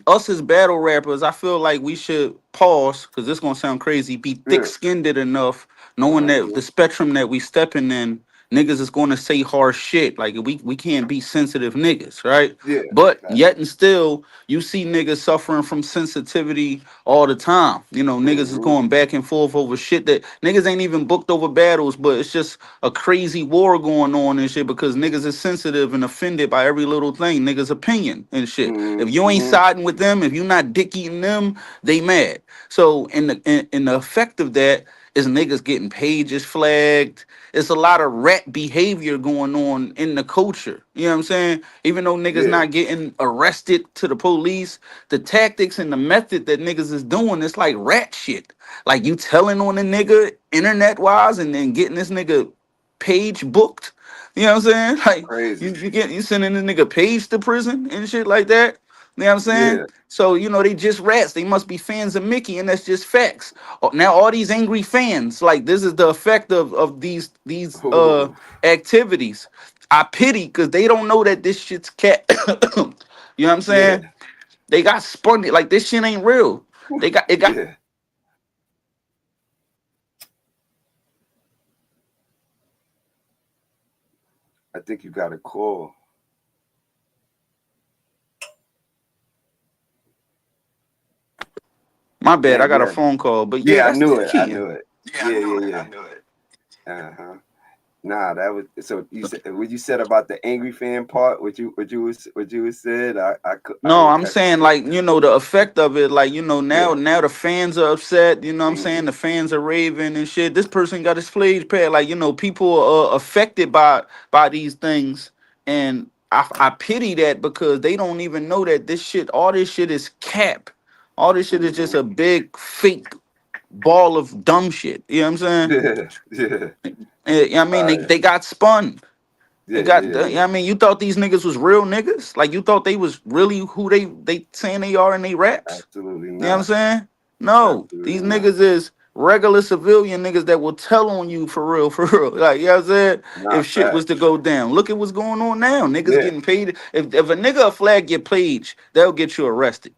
us as battle rappers, I feel like we should pause because this gonna sound crazy. Be thick skinned enough, knowing that the spectrum that we stepping in niggas is going to say harsh shit. Like we can't be sensitive niggas, right? Yeah. But Fact. yet and still, you see niggas suffering from sensitivity all the time. You know, niggas is Mm-hmm. going back and forth over shit that niggas ain't even booked over battles, but it's just a crazy war going on and shit because niggas is sensitive and offended by every little thing, niggas' opinion and shit. If you ain't Mm-hmm. siding with them, if you not dick eating them, they mad. So in the effect of that is niggas getting pages flagged. It's a lot of rat behavior going on in the culture. You know what I'm saying? Even though niggas Yeah. not getting arrested to the police, the tactics and the method that niggas is doing, it's like rat shit. Like you telling on a nigga internet wise and then getting this nigga page booked. You know what I'm saying? Like Crazy. you sending this nigga page to prison and shit like that. You know what I'm saying? Yeah. So you know they just rats. They must be fans of Mickey, and that's just facts. Now all these angry fans, like this is the effect of these Oh, activities. I pity because they don't know that this shit's cat. You know what I'm yeah. saying? They got spun it like this shit ain't real. They got it got. Yeah. I think you got a call. My bad. I Damn. got a Yeah. phone call, but yeah, Yeah. I that's knew the it. I key. knew it. Yeah. Yeah. Yeah. Uh huh. Nah, that was so. You said what you said about the angry fan part. What you was said. I No, didn't I'm catch saying it. like the effect of it, like Yeah. now the fans are upset. You know what I'm saying? Mm-hmm. The fans are raving and shit. This person got his flage pad. Like people are affected by these things, and I pity that because they don't even know that this shit, all this shit is cap. All this shit is just Mm-hmm. a big fake ball of dumb shit. You know what I'm saying? Yeah. Yeah. I mean, Uh, they got spun. They yeah. got, Yeah. Yeah. I mean, you thought these niggas was real niggas? Like you thought they was really who they saying they are in they raps? Absolutely You know what I'm not. saying? No, these Absolutely not. niggas is regular civilian niggas that will tell on you for real, for real. Like you know what I'm saying? If Not shit was fact. to go down, look at what's going on now. Niggas Yeah. getting paid. If a nigga flag your page, they'll get you arrested.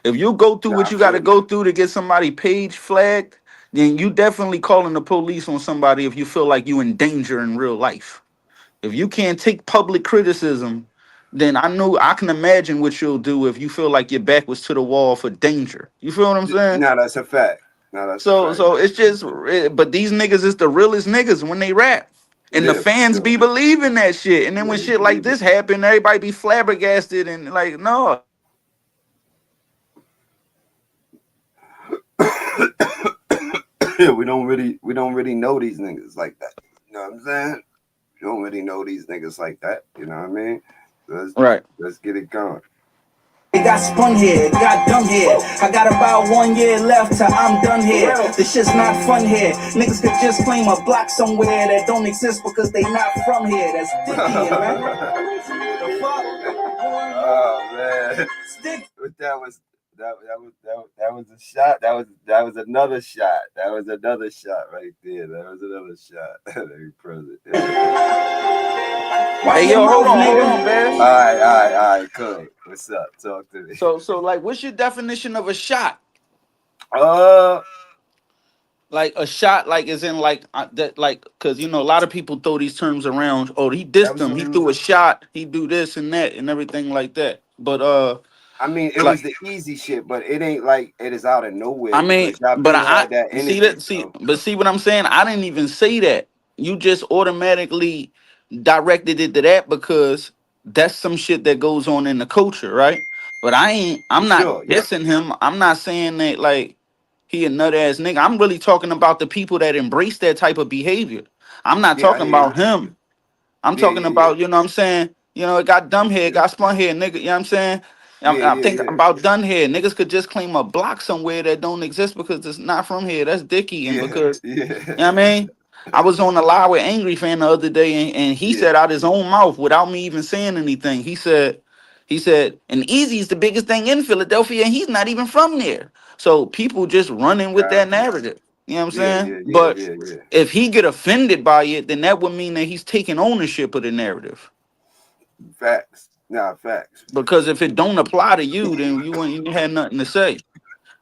If you go through No, what I you got to feel you. go through to get somebody page flagged, then you definitely calling the police on somebody if you feel like you in danger in real life. If you can't take public criticism, then I can imagine what you'll do if you feel like your back was to the wall for danger. You feel what I'm saying? No, that's a fact. No, that's a fact. So it's just, but these niggas is the realest niggas when they rap, and the Yeah, for fans sure. be believing that shit. And then Yeah, when they shit like believe it. this happen, everybody be flabbergasted and like, no, Yeah, we don't really know these niggas like that. You know what I'm saying? We don't really know these niggas like that. You know what I mean? Let's right. let's get it going. They got spun here, got dumb here. I got about 1 year left till I'm done here. This shit's not fun here. Niggas could just claim a block somewhere that don't exist because they not from here. That's dicky, man. The fuck? Oh man, Stick. but that was a shot. That was another shot. That was another shot right there. That was another shot. Very present. Watch Hey your yo, mouth, hold nigga. on, Bass. All right, cool. What's up? Talk to me. So like, what's your definition of a shot? Uh, Like a shot, like is in like that, like because a lot of people throw these terms around. Oh, he that dissed was him. He threw a shot. He do this and that and everything like that. But I mean, it like was the easy shit, but it ain't like it is out of nowhere I mean, because y'all but been had that see energy. that see, So but see what I'm saying. I didn't even say that. You just automatically directed it to that because that's some shit that goes on in the culture, right? But I ain't. for I'm not sure, yeah, dissing him. I'm not saying that like he a nut ass nigga. I'm really talking about the people that embrace that type of behavior. I'm not yeah, I talking hear you. about him. I'm Yeah, talking yeah, yeah, about, what I'm saying, it got dumb head, got spun head, nigga, you know what I'm saying? yeah, I'm yeah, thinking yeah, about done head. Niggas could just claim a block somewhere that don't exist because it's not from here. That's dicky. And yeah, because, yeah, you know what I mean? I was on the live with Angry Fan the other day and he yeah. said out his own mouth without me even saying anything. He said, and Easy is the biggest thing in Philadelphia and he's not even from there. So people just running with that Got you. narrative. You know what I'm Yeah, saying? yeah, yeah, But yeah, yeah. if he get offended by it, then that would mean that he's taking ownership of the narrative. Facts. Nah, facts. Because if it don't apply to you, then you had nothing to say.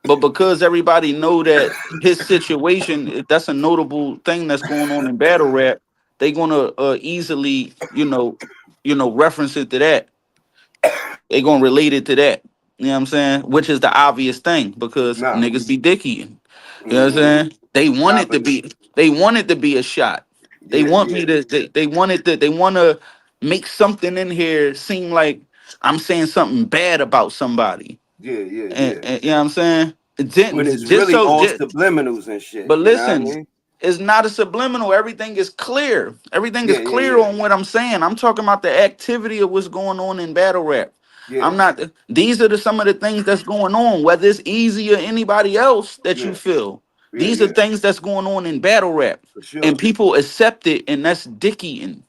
But because everybody know that his situation, that's a notable thing that's going on in battle rap. they gonna easily, reference it to that. They gonna relate it to that. You know what I'm saying? Which is the obvious thing because Nah. niggas be dick eating. You know what I'm Mm-hmm. saying? They want Nah, it to but be. They want it to be a shot. They yeah, want yeah, me to. They want it to. They want to make something in here seem like I'm saying something bad about somebody. yeah, yeah, And, yeah. and you know what I'm saying? Then When it's just really so. all Just, subliminals and shit. but You know what I listen, mean? it's not a subliminal. Everything is clear. Everything is Yeah, yeah, clear yeah, on what I'm saying. I'm talking about the activity of what's going on in battle rap. yeah, I'm not. These are some of the things that's going on. Whether it's easy or anybody else that you yeah, feel, yeah, these are yeah. things that's going on in battle rap, For and sure. people accept it, and that's dick eating.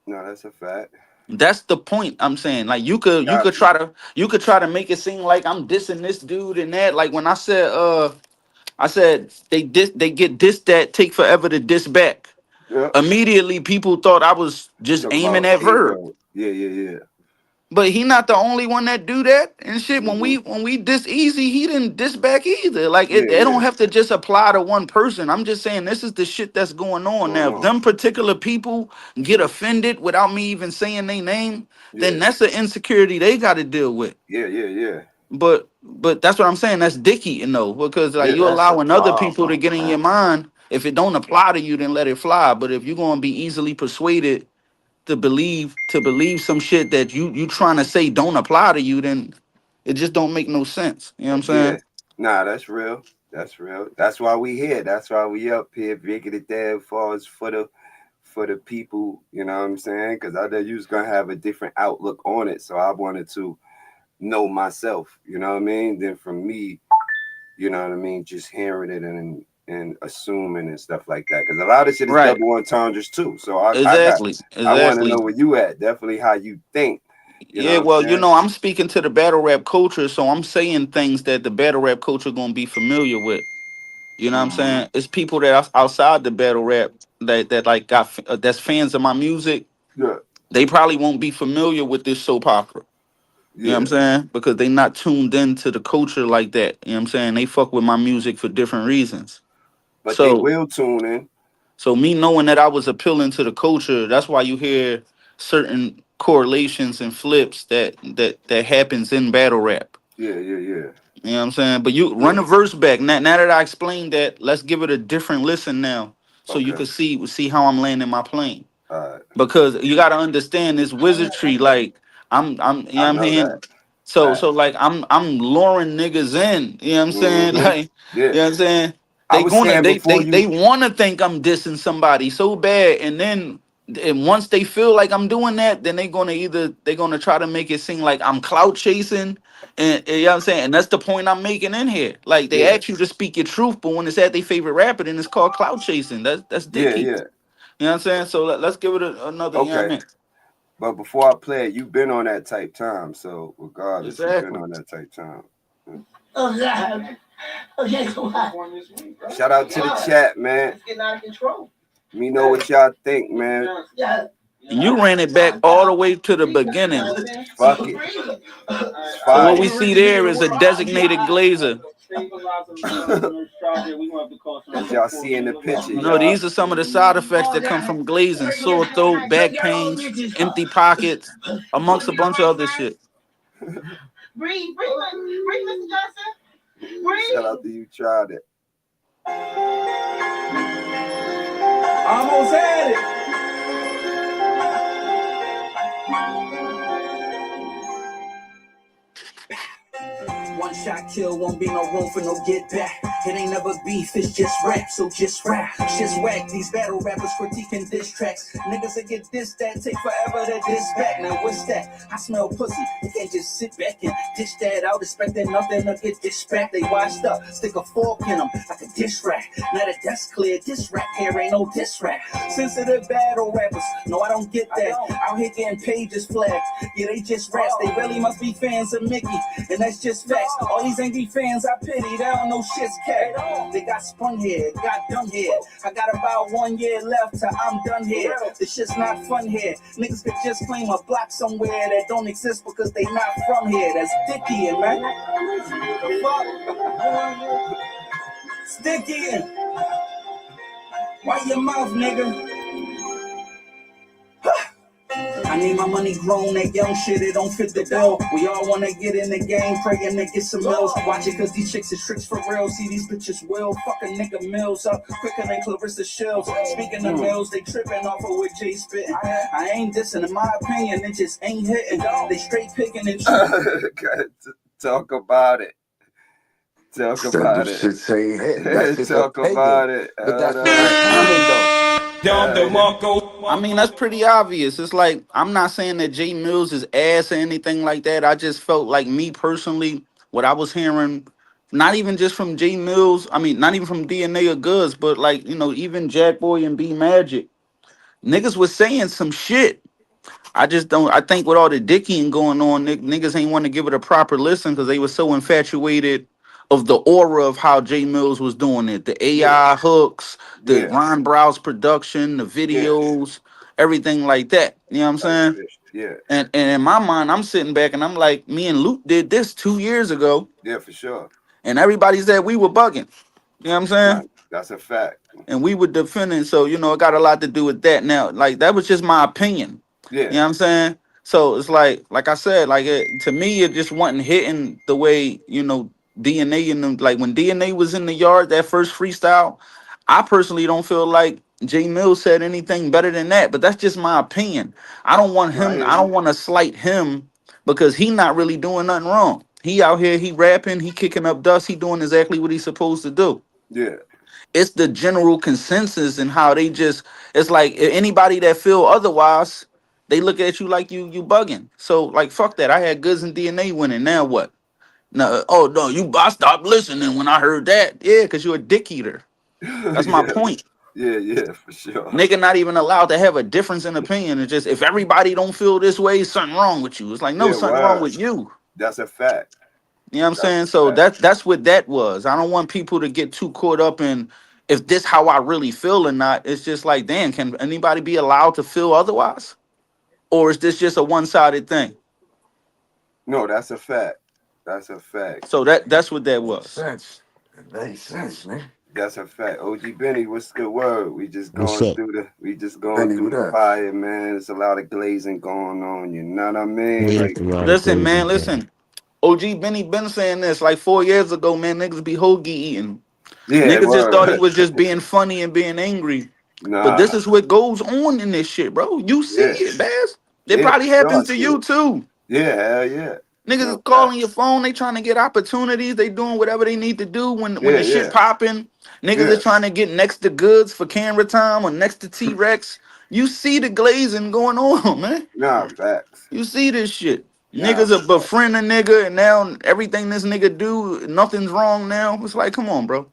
No, that's a fact. That's the point I'm saying. Like you could Got you. try to make it seem like I'm dissing this dude and that. Like when I said they get dissed that take forever to diss back. Yeah. Immediately people thought I was just Talk aiming about at Verb. K-Road. Yeah, yeah, yeah. But he not the only one that do that and shit. When Mm-hmm. we diss easy, he didn't diss back either. Like Yeah, it don't yeah. have to just apply to one person. I'm just saying this is the shit that's going on. Going Now, if on. them particular people get Mm. offended without me even saying their name, Yeah, then that's an insecurity they gotta deal with. yeah, yeah, yeah. But that's what I'm saying. That's dick eating though, because like Yeah, you that's the allowing other people to problem. get in your mind. If it don't apply to you, then let it fly. But if you're gonna be easily persuaded to believe some shit that you trying to say don't apply to you, then it just don't make no sense. You know what I'm Yeah. saying? Nah, that's real. That's real. That's why we here. That's why we up here breaking it down for us for the people, you know what I'm saying? Because I know you was gonna have a different outlook on it. So I wanted to know myself, you know what I mean? Then from me, you know what I mean, just hearing it and assuming and stuff like that. Because a lot of shit is Right. double entendres too. So Exactly. I want to know Exactly. where you at. Definitely how you think. You know Yeah, what I'm well, saying? I'm speaking to the battle rap culture, so I'm saying things that the battle rap culture gonna be familiar with. You know what I'm Mm-hmm. saying? It's people that outside the battle rap that like that's fans of my music. Yeah, They probably won't be familiar with this soap opera. You know what I'm yeah. saying? Because they not tuned into the culture like that. You know what I'm saying? They fuck with my music for different reasons. But they So will tune in. me knowing that I was appealing to the culture, that's why you hear certain correlations and flips that happens in battle rap. Yeah, yeah, yeah. You know what I'm saying? But you run the verse back. Now that I explained that, let's give it a different listen now. So you Okay. can see how I'm landing my plane. All right. Because you gotta understand this wizardry, like I'm you know I what I'm know that. saying? So Fact. like I'm luring niggas in, you know what I'm saying? Mm-hmm. Like, Yeah. you know what I'm saying? I They was gonna saying they before they you. they wanna think I'm dissing somebody so bad, and once they feel like I'm doing that, then they gonna try to make it seem like I'm clout chasing. And you know what I'm saying? And that's the point I'm making in here. Like they Yeah. ask you to speak your truth, but when it's at their favorite rapper, then it's called clout chasing. That's Yeah, dicky. yeah. You know what I'm saying? So let's give it another, you know what I Okay. mean? But before I play it, you've been on that type time. So regardless, you've been Exactly. on that type time. Oh God. Okay, so what? Shout out to the chat, man. It's getting out of control. Me know what y'all think, man. Yeah. And you ran it back all the way to the beginning. Fuck it. It's So what fire. we see there is a designated glazer. As y'all see in the picture, No, y'all. these are some of the side effects that come from glazing: sore throat, back pains, empty pockets, amongst a bunch of other shit. Breathe, Mr. Johnson. Shout out to you, tried it. Almost had it. One shot kill, won't be no room for no get back. It ain't never beef, it's just rap, so just rap. Shit's whack, these battle rappers critiquing diss tracks. Niggas that get this, that take forever to diss back. Now what's that? I smell pussy. You can't just sit back and dish that out, expecting nothing to get dished back. They washed up, stick a fork in them like a dish rack. Now that that's clear, this rap here ain't no diss rap. Sensitive battle rappers, no I don't get that. Out here getting pages flagged. Yeah, they just raps, they really must be fans of Mickey. And that's just facts. All these angry fans I pity, they don't know shit's cat. They got spun here, got done here. I got about 1 year left till I'm done here. This shit's not fun here. Niggas could just claim a block somewhere that don't exist because they not from here. That's dicky, man. The fuck? Sticky. Why your mouth, nigga? I need my money grown, that young shit, it don't fit the bill. We all wanna get in the game, praying to get some mills. Watch it cause these chicks is tricks for real. See these bitches will fuck a nigga mills up quicker than Clarissa Shields. Speaking of mills, they tripping off of what Jay spitting. I ain't dissing, in my opinion, it just ain't hitting. They straight picking and choosing. Talk about it. Talk Said the about it. shit say hit. That's his Talk about opinion. it. But that's his opinion though. I mean, that's pretty obvious. It's like I'm not saying that Jay Mills is ass or anything like that. I just felt like me personally, what I was hearing, not even just from Jay Mills. I mean, not even from DNA or Goods, but like even Jack Boy and B Magic, niggas was saying some shit. I just don't. I think with all the dicking going on, niggas ain't want to give it a proper listen because they were so infatuated of the aura of how Jay Mills was doing it. The AI hooks, the Yeah. Ron Browse production, the Yeah. videos, everything like that. You know what I'm Type saying? shit. Yeah. And in my mind, I'm sitting back and I'm like, me and Luke did this 2 years ago, Yeah, for sure. and everybody said we were bugging. You know what I'm saying? Nah, that's a fact. And we were defending. So, it got a lot to do with that. Now, like, that was just my opinion. Yeah. You know what I'm saying? So it's like I said, like to me, it just wasn't hitting the way, DNA and them, like when DNA was in the yard, that first freestyle, I personally don't feel like Jay Mills said anything better than that, but that's just my opinion. No, I hear I don't you. want to slight him because he not really doing nothing wrong. He out here, he rapping, he kicking up dust, he doing exactly what he's supposed to do. Yeah. It's the general consensus and how they just, it's like anybody that feel otherwise, they look at you like you bugging. So like fuck that. I had Goods and DNA winning. Now what? No, oh no, I stopped listening when I heard that. Yeah, because you're a dick eater. That's my Yeah. point. Yeah, for sure. Nigga not even allowed to have a difference in opinion. It's just if everybody don't feel this way, something wrong with you. It's like no, Yeah, something wrong word. with you. That's a fact. You know what I'm That's saying? a So fact. that's what that was. I don't want people to get too caught up in if this how I really feel or not. It's just like, damn, can anybody be allowed to feel otherwise? Or is this just a one-sided thing? No, that's a fact. That's a fact. So that's what that Makes was. sense. It makes sense, man. That's a fact. OG Benny, what's the word? What's up? We just going Benny, through what the up? fire, man. There's a lot of glazing going on. You know what I mean? Yeah, Like, it's a lot of Listen, crazy man, stuff. listen. OG Benny been saying this like 4 years ago, man. Niggas be hoagie eating. yeah, Niggas just thought he word. was just being funny and being angry. But Nah, this is what goes on in this shit, bro. You see yeah, it, Baz. It yeah, for probably sure. I happens to see you it. too. Yeah, hell yeah. Niggas is No fact. calling your phone. They trying to get opportunities. They doing whatever they need to do when Yeah, the shit yeah, popping. Niggas yeah. is trying to get next to Goods for camera time or next to T-Rex. You see the glazing going on, man. Nah, facts. You see this shit. Nah, Niggas are facts. befriend a nigga, and now everything this nigga do, nothing's wrong now. It's like, come on, bro.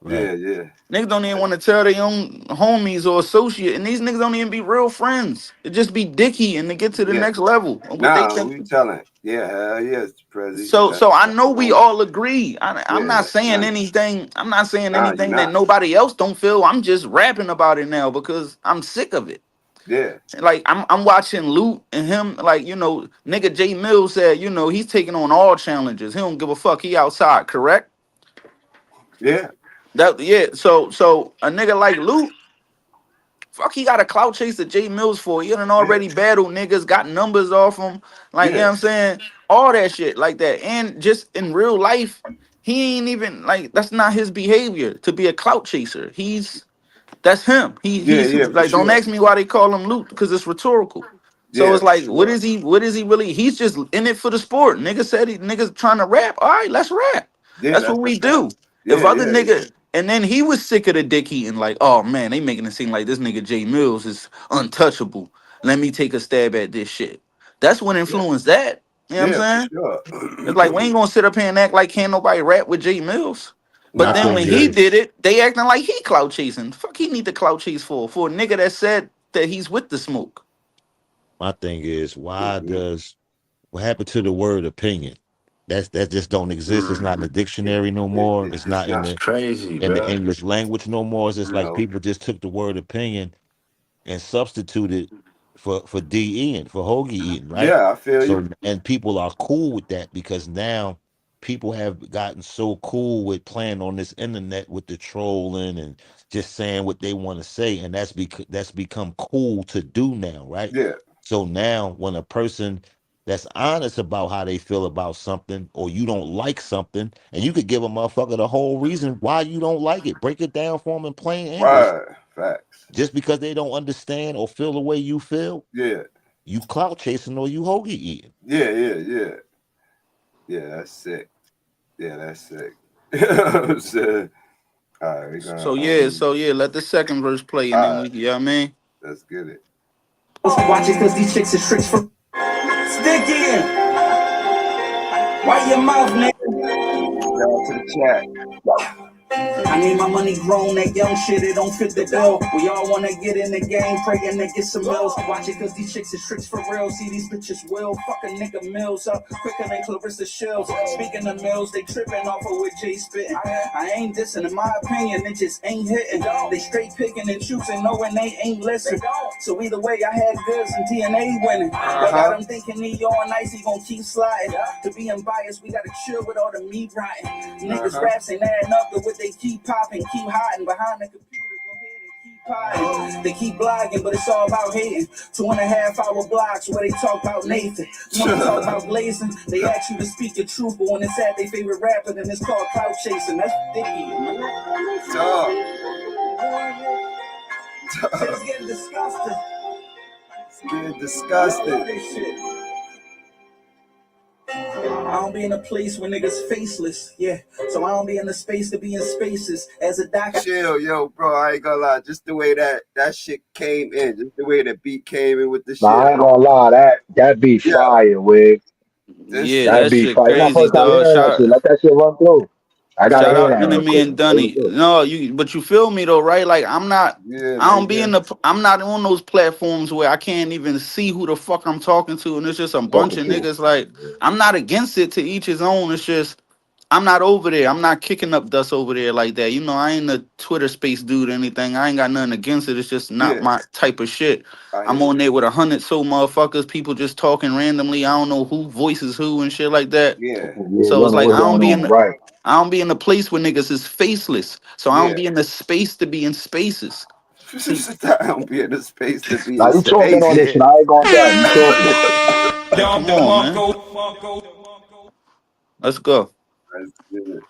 Right. Yeah, yeah. Niggas don't even want to tell their own homies or associate, and these niggas don't even be real friends. It just be dicky and to get to the Yeah. next level of what they Nah, think. we telling. Yeah, hell yes, Prezzy. So I That's know we one. all agree. I'm Yeah, not saying nah, anything. I'm not saying nah, you anything that not. nobody else don't feel. I'm just rapping about it now because I'm sick of it. Yeah, Like I'm watching Loot and him, like, nigga Jay Mills said, he's taking on all challenges. He don't give a fuck. He outside, correct? yeah, That yeah. So a nigga like Loot, fuck, he got a clout chase that Jay Mills for. He done yeah, already battled niggas, got numbers off him. Like, you know yeah, what I'm saying? All that shit like that. And just in real life, he ain't even like that's not his behavior to be a clout chaser. That's him. yeah, He's yeah, for like, don't sure. ask me why they call him Luke because it's rhetorical. So Yeah, it's for like, what sure. is he? What is he really? He's just in it for the sport. Nigga said niggas trying to rap. All right, let's rap. Yeah, That's that's what the we fact. do. If Yeah, other yeah, yeah, nigga, and then he was sick of the dick eating. Like, oh man, they making it seem like this nigga Jay Mills is untouchable. Let me take a stab at this shit. That's what yeah, influenced that. You know what I'm yeah, for saying? sure. It's like we ain't gonna sit up here and act like can't nobody rap with Jay Mills. But My Nah, then thing when he is, did it, they acting like he clout chasing. Fuck, he need to clout chase for a nigga that said that he's with the smoke. why mhm, does what happened to the word opinion? That just don't exist. It's not in the dictionary no more. It's it's not in not. It's crazy, the bro. English language no more. It's just like No. people just took the word opinion and substituted for D eating, for hoagie eating, right? Yeah, I feel you. So and people are cool with that because now people have gotten so cool with playing on this internet with the trolling and just saying what they want to say, and that's become cool to do now, right? Yeah, So now when a person that's honest about how they feel about something, or you don't like something, and you could give a motherfucker the whole reason why you don't like it. Break it down for them in plain English. Right. Facts. Just because they don't understand or feel the way you feel, Yeah. you clout chasing or you hoagie eating. Yeah. Yeah, that's sick. Yeah, that's sick. You know what I'm saying? All right, we So gonna yeah, let the second verse play and then all we, right, you know what I mean? let's get it. Watch it, cause these chicks is tricks for stick in. Why your mouth, nigga? Shout out to the chat. I need my money grown, that young shit, it don't fit the bill. We all wanna get in the game, praying to get some mills. Watch it, cause these chicks is tricks for real. See these bitches will fuck a nigga mills up quicker than Clarissa Shields. Speaking of mills, they tripping off of what Jay spitting. I ain't dissing, in my opinion, it just ain't hitting. They straight picking and choosing, knowing they ain't listening. So either way, I had goods and TNA winning. But got him thinking he on ice, he gon' keep sliding. To be unbiased, we gotta chill with all the meat rotting. Niggas raps ain't adding up to what they keep popping, keep hiding behind the computer. Go ahead and keep hiding. They keep blogging, but it's all about hating. 2.5-hour blocks where they talk about Nathan. You wanna talk about blazing? They ask you to speak your truth, but when it's at their favorite rapper, then it's called clout chasing. That's sticky. It's getting disgusting. It's getting disgusting. This shit. I don't be in a place where niggas faceless, yeah. So I don't be in the space to be in spaces. As a doctor, Chill, yo, bro. I ain't gonna lie. Just the way that shit came in, just the way the beat came in with the Nah, shit. I ain't gonna lie, that be Yeah, fire, Wig. this Yeah, shit. That that be shit fire. It's my crazy, first time dog. hearing that shit. Let that shit run through. I gotta Shout hear out that real Enemy quick. and That was Dunny. good. No, but you feel me though, right? Like Yeah, I don't be nigga. I'm not on those platforms where I can't even see who the fuck I'm talking to, and it's just a bunch Talking of to. niggas. Like I'm not against it, to each his own. It's just I'm not over there. I'm not kicking up dust over there like that. You know, I ain't a Twitter space dude or anything. I ain't got nothing against it. It's just not Yeah, my type of shit. I I'm hear on you. there with 100 so motherfuckers, people just talking randomly. I don't know who voices who and shit like that. Yeah, Yeah, you So don't it's know like what's going on, right? I don't be in a place where niggas is faceless. So I don't yeah. be in the space to be in spaces. See, I don't be in the space to be Now in you talking on space. this yeah. shit. I ain't gonna die. You talking. Come on, man. Let's go. That's good.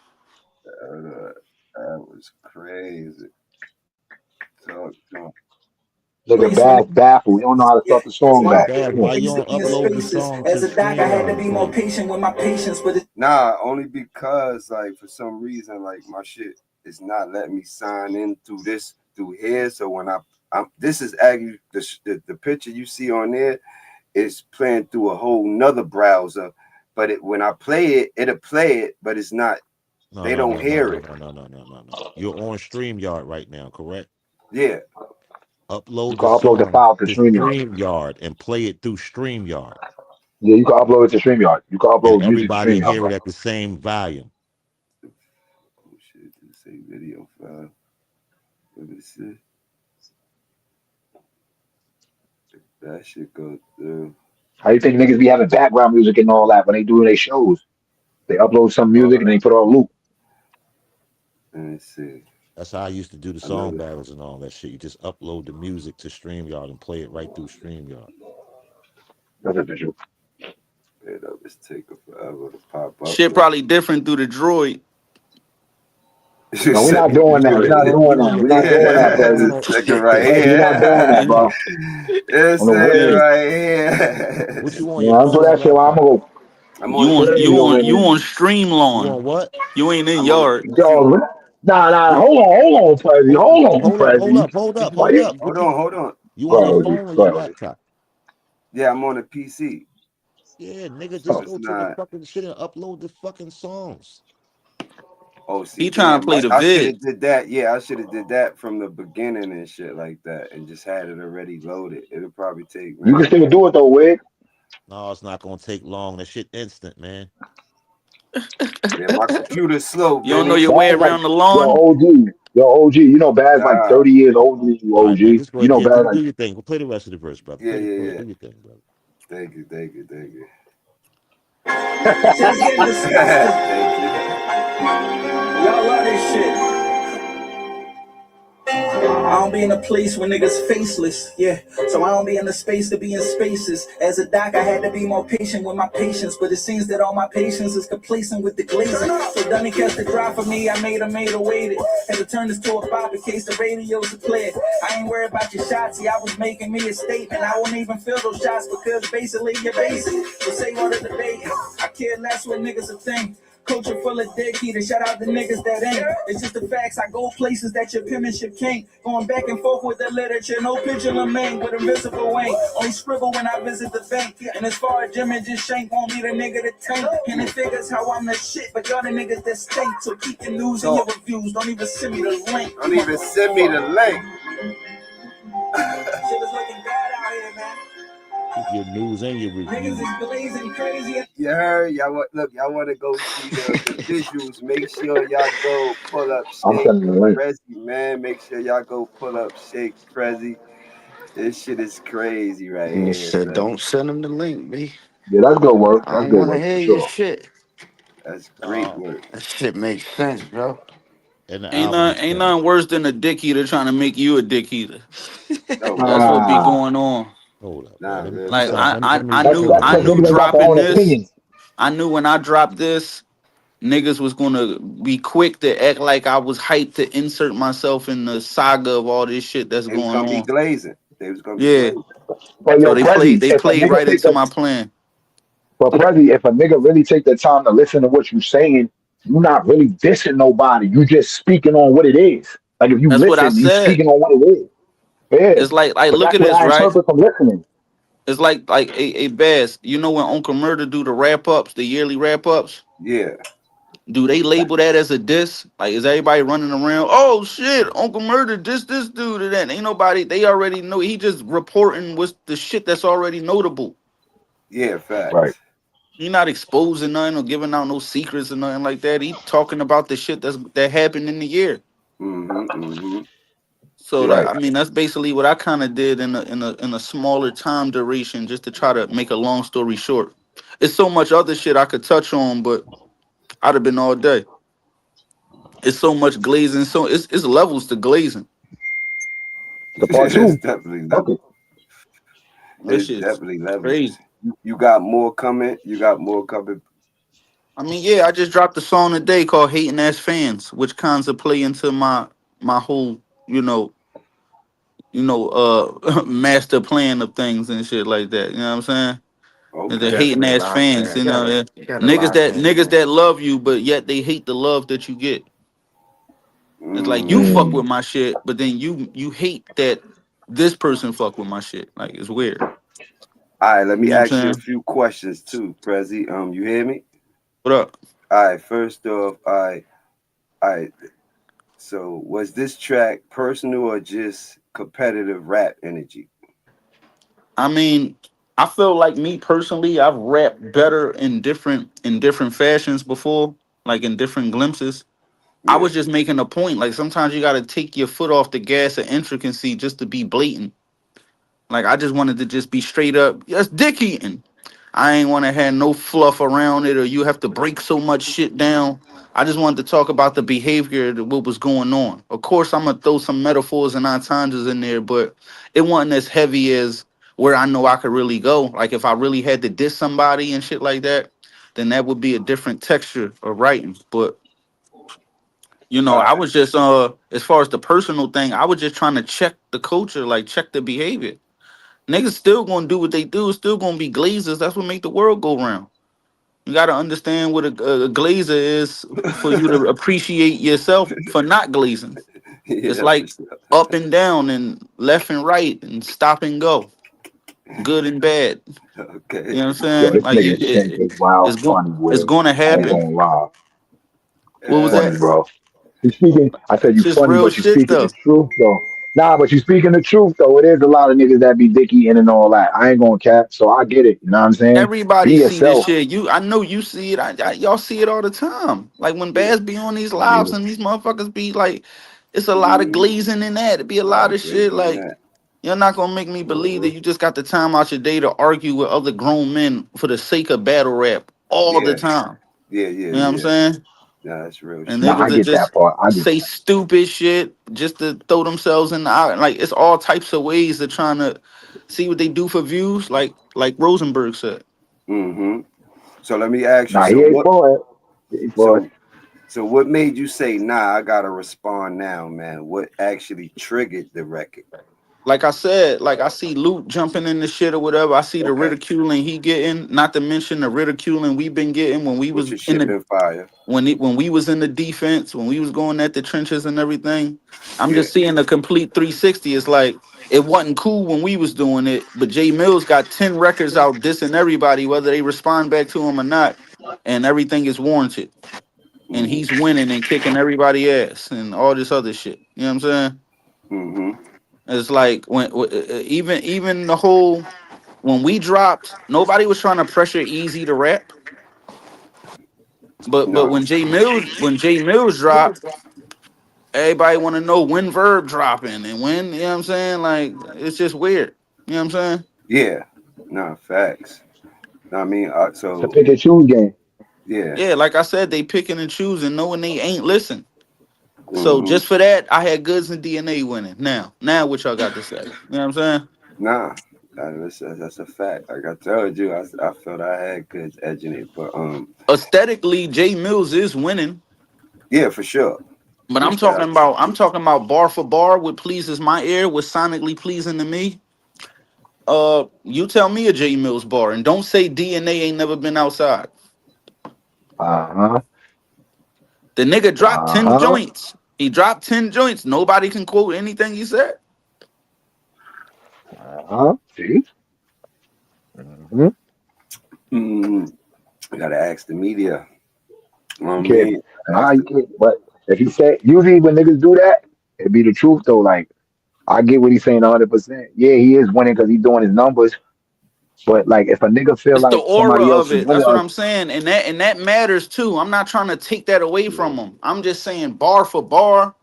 That was crazy. Talk to him. Nigga place when Bass baffled. We don't know how to yeah. start the So song I Hey, back. don't be Baz, in Come a why on. you place to don't be in upload the spaces. song to As a doc, I had to StreamYard, be more bro? patient with my patience, but Nah, only because like for some reason like my shit is not letting me sign in through here. So when I'm this is actually the picture you see on there is playing through a whole nother browser. But when I play it, it'll play it, but it's not. No, They no, don't no, no, hear no, it. no, no, no, no, no, no. You're on StreamYard right now, correct? Yeah. You Upload can the upload the song file to to StreamYard. StreamYard and play it through StreamYard, Yeah, you can upload it to StreamYard. You can and upload music to everybody StreamYard, hear it bro. at the same volume. Oh shit! Just say video file. Let me see. That shit go through. How you think niggas be having background music and all that when they do their shows? They upload some music and they put it on loop. Let me see. That's how I used to do the song Another. battles and all that shit. You just upload the music to StreamYard and play it right through StreamYard. That's official. Wait up, it's taking forever to pop up shit though. probably different through the droid. You No, we're said not it. doing You that. on We're your not you, doing you on that. your We're not Android doing or that, you Prezzy. on This nigga right Prezzy, we're not doing that, here. bro. This On the nigga real. right what here. you on You your know, I'm do phone or that shit while I'm laptop? gonna go I'm on the crazy over PC. You here. on You Streamlawn. on what? You ain't in I'm on the yard. Yo, PC. nah, What, hold on, Prezzy. hold, Hold on, hold up, hold Prezzy. up, hold up, Why hold you? up. Hold on, hold on. You on your Go ahead, phone or go your ahead. laptop? Yeah, I'm on the PC. Yeah, nigga, So just Oh, it's go to the not. fucking shit and upload the fucking songs. Oh, see, He trying to damn. play the I should vid. have did that. Yeah, I should have did that from the beginning and shit like that, and just had it already loaded. It'll probably take you can maybe. still do it though, Wig. No, it's not gonna take long. That shit instant, man. Yeah, my computer's slow, You don't know Vinny. your way Baz like around the yo lawn. OG. You know Baz like Nah. 30 years older than you, All right, man. OG. Just go You ahead. know Yeah, Baz do like your thing. We'll play the rest of the verse, brother. Yeah, yeah, yeah. Do your thing, brother. Thank you, thank you, thank you. shit's getting disgusting. Thank you. Y'all love this shit. I don't be in a place where niggas faceless, yeah. So I don't be in the space to be in spaces. As a doc, I had to be more patient with my patients, but it seems that all my patience is complacent with the glazing. So Dunny kept the drive for me, I made her wait it. Had to turn this to a bop in case the radios would play it. I ain't worried about your shots, see, I was making me a statement. I won't even feel those shots because basically you're basic. So say what the debate, I care less what niggas will think. Culture full of dick eaters, shout out the niggas that ain't. It's just the facts, I go places that your penmanship can't. Going back and forth with the literature, no pendulum main, but invisible ain't. Only scribble when I visit the bank. And as far as Jim and just Shankk won't be the nigga to tank. And it figures how I'm the shit, but y'all the niggas that stink. So keep your news and your reviews, don't even send me the link. Don't even send me the link. Shit is looking bad out here, man. Keep your news and your Niggas reviews. is blazing crazy. You heard? Y'all want to go see the visuals. Make sure y'all go pull up I'm Shankk sending the link. Prezzy, man. Make sure y'all go pull up Shankk Prezzy. This shit is crazy right You here, said, son. don't send him the link, B. Yeah, that's good work. I That's don't good want to work hear for your sure. shit. That's great Um, work. That shit makes sense, bro. and the Ain't album is nothing, ain't called. nothing worse than a dick eater trying to make you a dick eater. Oh That's God, what be Ah, going on. Hold up, man. nah, real Like talk. Let me that's hold because on. I knew niggas got their dropping own this. opinions. I knew when I dropped this, niggas was gonna be quick to act like I was hyped to insert myself in the saga of all this shit that's They was going gonna be on. glazing. They was gonna be Yeah. glazing. But So yo, they Prezzy, if a played nigga right take into the my plan. but Prezzy, if a nigga really take the time to listen to what you're saying, you're not really dissing nobody. You just speaking on what it is. Like if you That's what I listen, you said. speaking on what it is. Yeah. It's like But look that's at what this, I right? interpret from listening. It's like a Bass. You know when Uncle Murder do the wrap ups, the yearly wrap ups? Yeah. Do they label that as a diss? Like, is everybody running around? Oh shit, Uncle Murder, this dude, and that ain't nobody. They already know. He just reporting what's the shit that's already notable. Yeah. Right. Facts. He not exposing nothing or giving out no secrets or nothing like that. He talking about the shit that happened in the year. Mm-hmm. Mm-hmm. So Yeah. that Right. I mean that's basically what I kind of did in a smaller time duration, just to try to make a long story short. It's so much other shit I could touch on, but I'd have been all day. It's so much glazing, so it's levels to glazing. The part It's two. definitely Okay. levels. That It's shit's definitely levels. crazy. You got more coming. You got more coming. I mean, yeah, I just dropped a song today called "Hating Ass Fans," which kinds of play into my whole, master plan of things and shit like that. You know what I'm saying? And the Okay. hating Definitely a ass lot fans, there. you know, yeah. You got a niggas lot that there, niggas man. that love you, but yet they hate the love that you get. It's like you Mm. fuck Mm. with my shit, but then you hate that this person fuck with my shit. Like it's weird. All right. Let You me know what I'm ask you a saying? few questions too, Prezzy. You hear me? What up? All right. First off, all right. So, was this track personal or just competitive rap energy? I mean, I feel like me personally, I've rapped better in different fashions before, like in different glimpses. I Yeah. was just making a point. Like sometimes you gotta take your foot off the gas of intricacy just to be blatant. Like I just wanted to just be straight up, yes, dick eating. I ain't want to have no fluff around it, or you have to break so much shit down. I just wanted to talk about the behavior, what was going on. Of course, I'm gonna throw some metaphors and entendres in there, but it wasn't as heavy as where I know I could really go. Like if I really had to diss somebody and shit like that, then that would be a different texture of writing. But All I right. was just as far as the personal thing, I was just trying to check the culture, like check the behavior. Niggas still gonna do what they do. Still gonna be glazers. That's what make the world go round. You gotta understand what a glazer is for you to appreciate yourself for not glazing. Yeah, It's that's like what's up. up and down and left and right and stop and go, good and bad. You Okay. know what I'm Yo, saying? this Like nigga Shank is wild funny it's with it. going to I ain't happen. gonna lie. What You was Uh, funny, that? bro. You speaking, I said It's you just funny, real but you shit speaking the though. truth though. Nah, but you speaking the truth though. It is a lot of niggas that be dicky in and all that. I ain't gonna cap, so I get it. You know what I'm saying? Be Everybody see this yourself. shit. I know you see it. Y'all see it all the time. Like when yeah. Baz be on these Yeah. lives and these motherfuckers be like, it's a lot of Mm, glazing in that. It be a a lot lot of of shit. glazing in Like that. you're not gonna make me believe Hmm. that you just got the time out your day to argue with other grown men for the sake of battle rap all the Yeah. time. Yeah. Yeah. You know what I'm Yeah. saying? Yeah, that's real And Nah, shit. niggas I that get that just part. I get say that. stupid shit just to throw themselves in the eye. Like it's all types of ways of trying to see what they do for views. Like Rosenberg said. Mm-hmm. So let me ask you. Nah, he ain't for it. He ain't for it. So so what made you say, nah, I gotta respond now, man? What actually triggered the record? Like I said, like I see Luke jumping in the shit or whatever. I see the Okay. ridiculing he getting, not to mention the ridiculing we've been getting when we Which was is in shit the been fire. when we was in the defense, when we was going at the trenches and everything. I'm Yeah. just seeing a complete 360. It's like it wasn't cool when we was doing it, but Jay Mills got 10 records out dissing everybody, whether they respond back to him or not, and everything is warranted. And he's winning and kicking everybody ass and all this other shit. You know what I'm saying? Mm-hmm. It's like even the whole when we dropped, nobody was trying to pressure Easy to rap. But No. when Jay Mills dropped, everybody want to know when Verb dropping and when, you know what I'm saying? Like it's just weird. You know what I'm saying? Yeah. No, facts. I mean, It's a so pick and choose game. yeah. Yeah, like I said, they picking and choosing, knowing they ain't listen. So Mm-hmm. just for that, I had Goods and DNA winning. Now what y'all got to say? You know what I'm saying? Nah. That's a fact. Like I told you, I felt I had good edging it. But Aesthetically, Jay Mills is winning. yeah, for sure. But No I'm talking doubt. about I'm talking about bar for bar, what pleases my ear, what sonically pleasing to me. You tell me a J Mills bar, and don't say DNA ain't never been outside. Uh-huh. The nigga dropped 10 Uh-huh. joints. He dropped 10 joints. Nobody can quote anything he said. Uh-huh. See? Mm-hmm. Mm, I gotta ask the media. You know what I You can't. mean? Nah, Ask you the, can't. But if you say, usually when niggas do that, it be the truth though. Like, I get what he's saying 100%. Yeah, he is winning because he's doing his numbers. But like, if a nigga feel It's the like aura somebody else of is it. winning, That's what I'm saying. And that matters too. I'm not trying to take that away yeah, from him. I'm just saying bar for bar,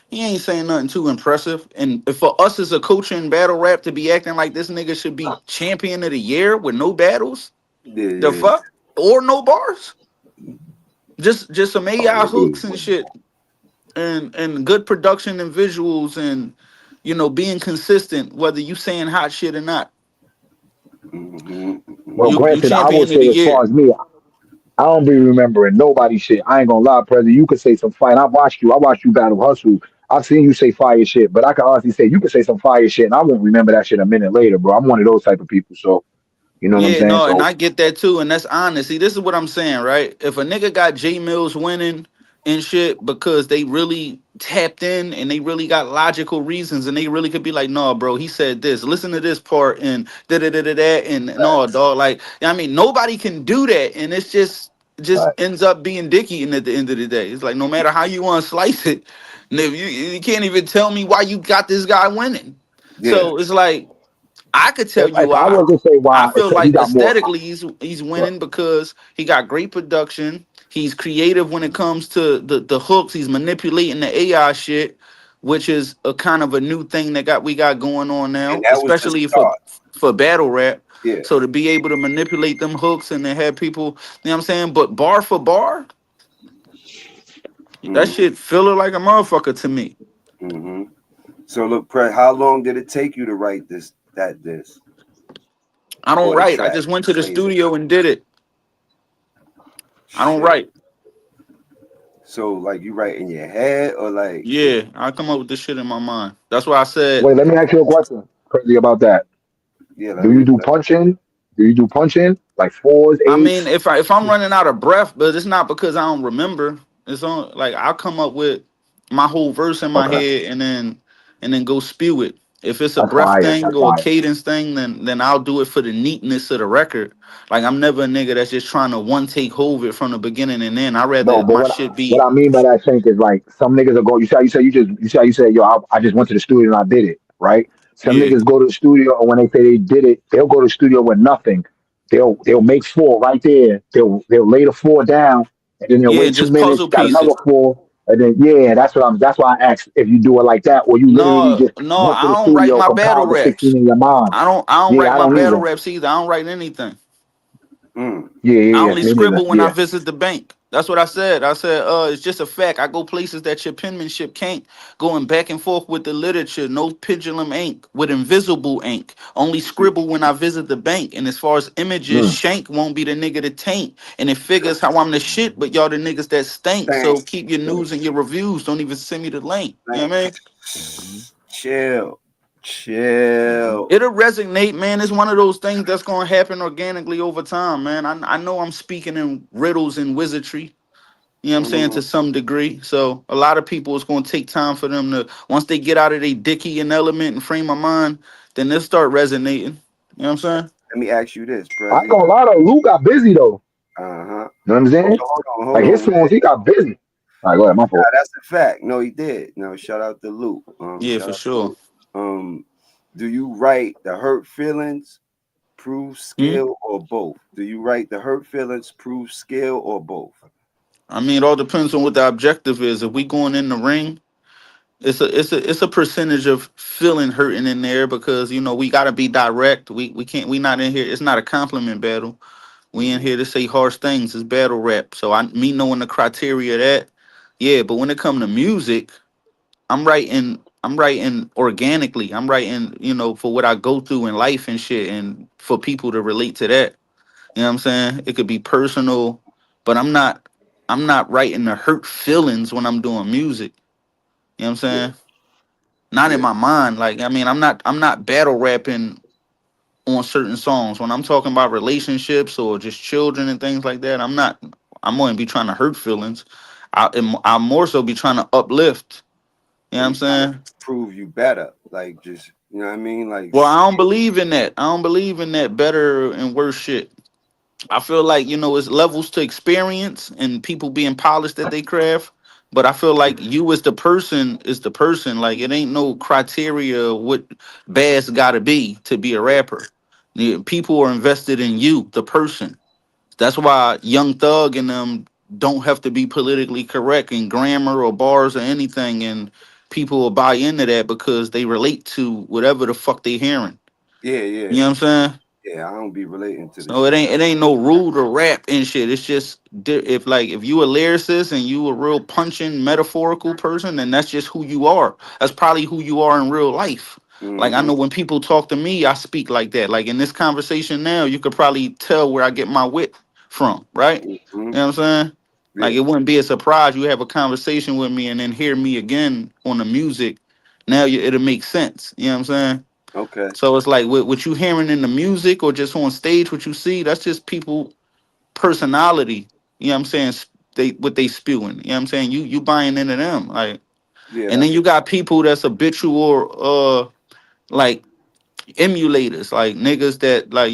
he ain't saying nothing too impressive. And for us as a culture in battle rap to be acting like this nigga should be champion of the year with no battles, yeah, the yeah. fuck? Or no bars. Just some oh AI yeah, he is hooks and winning. shit. And good production and visuals and being consistent, whether you saying hot shit or not. Mm-hmm. Well, Mm-hmm. You granted, I will champion of say the as far year. as me, I don't be remembering nobody shit. I ain't gonna lie, President. You could say some fire. I watched you. I watched you battle hustle. I've seen you say fire shit, but I can honestly say you could say some fire shit, and I won't remember that shit a minute later, bro. I'm one of those type of people. So you know what I'm Yeah, saying. no, and So I get that too, and that's honest. See, this is what I'm saying, right? If a nigga got J Mills winning and shit because they really tapped in and they really got logical reasons and they really could be like, no, bro, he said this. Listen to this part and da da da da da and no, dog. Like, I mean, nobody can do that, and it's just right, ends up being dick eating at the end of the day. It's like no matter how you want to slice it, and if you can't even tell me why you got this guy winning. Yeah. So it's like. I could tell you if I why. was to say I why, it's feel because he like got more. aesthetically he's winning because he got great production. He's creative when it comes to the hooks. He's manipulating the AI shit, which is a kind of a new thing that we got going on And now, that was the especially start. for battle rap. Yeah. So to be able to manipulate them hooks and then have people, you know what I'm saying? But bar for bar, that Mm-hmm. shit filler like a motherfucker to me. Mm-hmm. So look, how long did it take you to write this I don't or the write. I track? just went to the Phrase it. studio and did it. I don't Shit. write. So like you write in your head or like Yeah, I come up with this shit in my mind. That's why I said, Wait, let me ask you a question, crazy about that. yeah, Do you do punching? Do you do punching like fours, I mean, eights? if I'm running out of breath, but it's not because I don't remember. It's on like I'll come up with my whole verse in my Okay, head and then go spew it. If it's a that's breath fire. thing That's or a fire. cadence thing, then I'll do it for the neatness of the record. Like I'm never a nigga that's just trying to one take hold it from the beginning and then. I No, rather but my what shit what be I mean by that, Shank, is like some niggas are going. You said, yo, I just went to the studio and I did it, right? Some yeah niggas go to the studio and when they say they did it, they'll go to the studio with nothing. They'll make four right there. They'll lay the four down and then they'll yeah wait two just minutes, puzzle got piece another it. four, and then yeah, that's why I asked if you do it like that or you literally No, just no, went to I the don't write studio, my battle compiled the raps. 16 in your mind. I don't Yeah, write I my don't battle either. raps either. I don't write anything. Mm. Yeah, I yeah, yeah. only Me neither. scribble when I Yeah. visit the bank. That's what I said. I said, it's just a fact. I go places that your penmanship can't. Going back and forth with the literature, no pendulum ink with invisible ink. Only scribble when I visit the bank. And as far as images, Mm. Shank won't be the nigga to taint. And it figures how I'm the shit, but y'all the niggas that stink. Thank, So keep your news and your reviews. Don't even send me the link. You know thank. what I mean? Mm-hmm. Chill. Mm-hmm. Chill. It'll resonate, man. It's one of those things that's gonna happen organically over time, man. I know I'm speaking in riddles and wizardry, you know what I'm saying, Mm. to some degree. So a lot of people, it's going to take time for them to, once they get out of their dicky and element and frame of mind, then they'll start resonating. You know what I'm saying? Let me ask you this, I ain't Prezzy. gonna lie though. Luke got busy though. Uh-huh. You know what I'm Hold saying? on, hold on, hold Like his on. songs, he got busy. All right, go ahead. My Nah, fault. that's a fact. No, he did. No, shout out to Luke. Yeah, Shout for out to sure. Luke. Do you write the hurt feelings, prove Hmm? skill, or both? Do you write the hurt feelings, prove skill, or both? I mean, it all depends on what the objective is. If we going in the ring, it's a percentage of feeling hurting in there because we got to be direct. We can't, we not in here. It's not a compliment battle. We in Mm-hmm. here to say harsh things. It's battle rap. So me knowing the criteria of that, yeah. But when it come to music, I'm writing organically. I'm writing, for what I go through in life and shit, and for people to relate to that. You know what I'm saying? It could be personal, but I'm not writing the hurt feelings when I'm doing music. You know what I'm Yeah, saying? Not in yeah. my mind. Like, I mean, I'm not battle rapping on certain songs. When I'm talking about relationships or just children and things like that, I'm going to be trying to hurt feelings. I'll more so be trying to uplift. You know So what you I'm trying to saying? prove you better, like just you know what I mean, like Well, I don't believe in that. I don't believe in that better and worse shit. I feel like, it's levels to experience and people being polished at their craft. But I feel like you as the person is the person. Like, it ain't no criteria what Bass gotta be to be a rapper. Yeah, people are invested in you, the person. That's why Young Thug and them don't have to be politically correct in grammar or bars or anything, and people will buy into that because they relate to whatever the fuck they hearing. yeah, yeah, You know what I'm saying? yeah. I don't be relating to the So it shit. ain't it ain't no rude or rap and shit. It's just if you a lyricist and you a real punching metaphorical person, then that's just who you are. That's probably who you are in real life. Like, I Mm-hmm. know when people talk to me, I speak like that. Like in this conversation now, you could probably tell where I get my wit from, right? Mm-hmm. You know what I'm saying? Like, Yeah. it wouldn't be a surprise you have a conversation with me and then hear me again on the music. Now it'll make sense. You know what I'm saying? Okay. So it's like what you hearing in the music or just on stage, what you see, that's just people personality. You know what I'm saying? They what they spewing. You know what I'm saying? You buying into them. Like, Yeah, and then that's a you got people that's habitual like emulators, like niggas that like,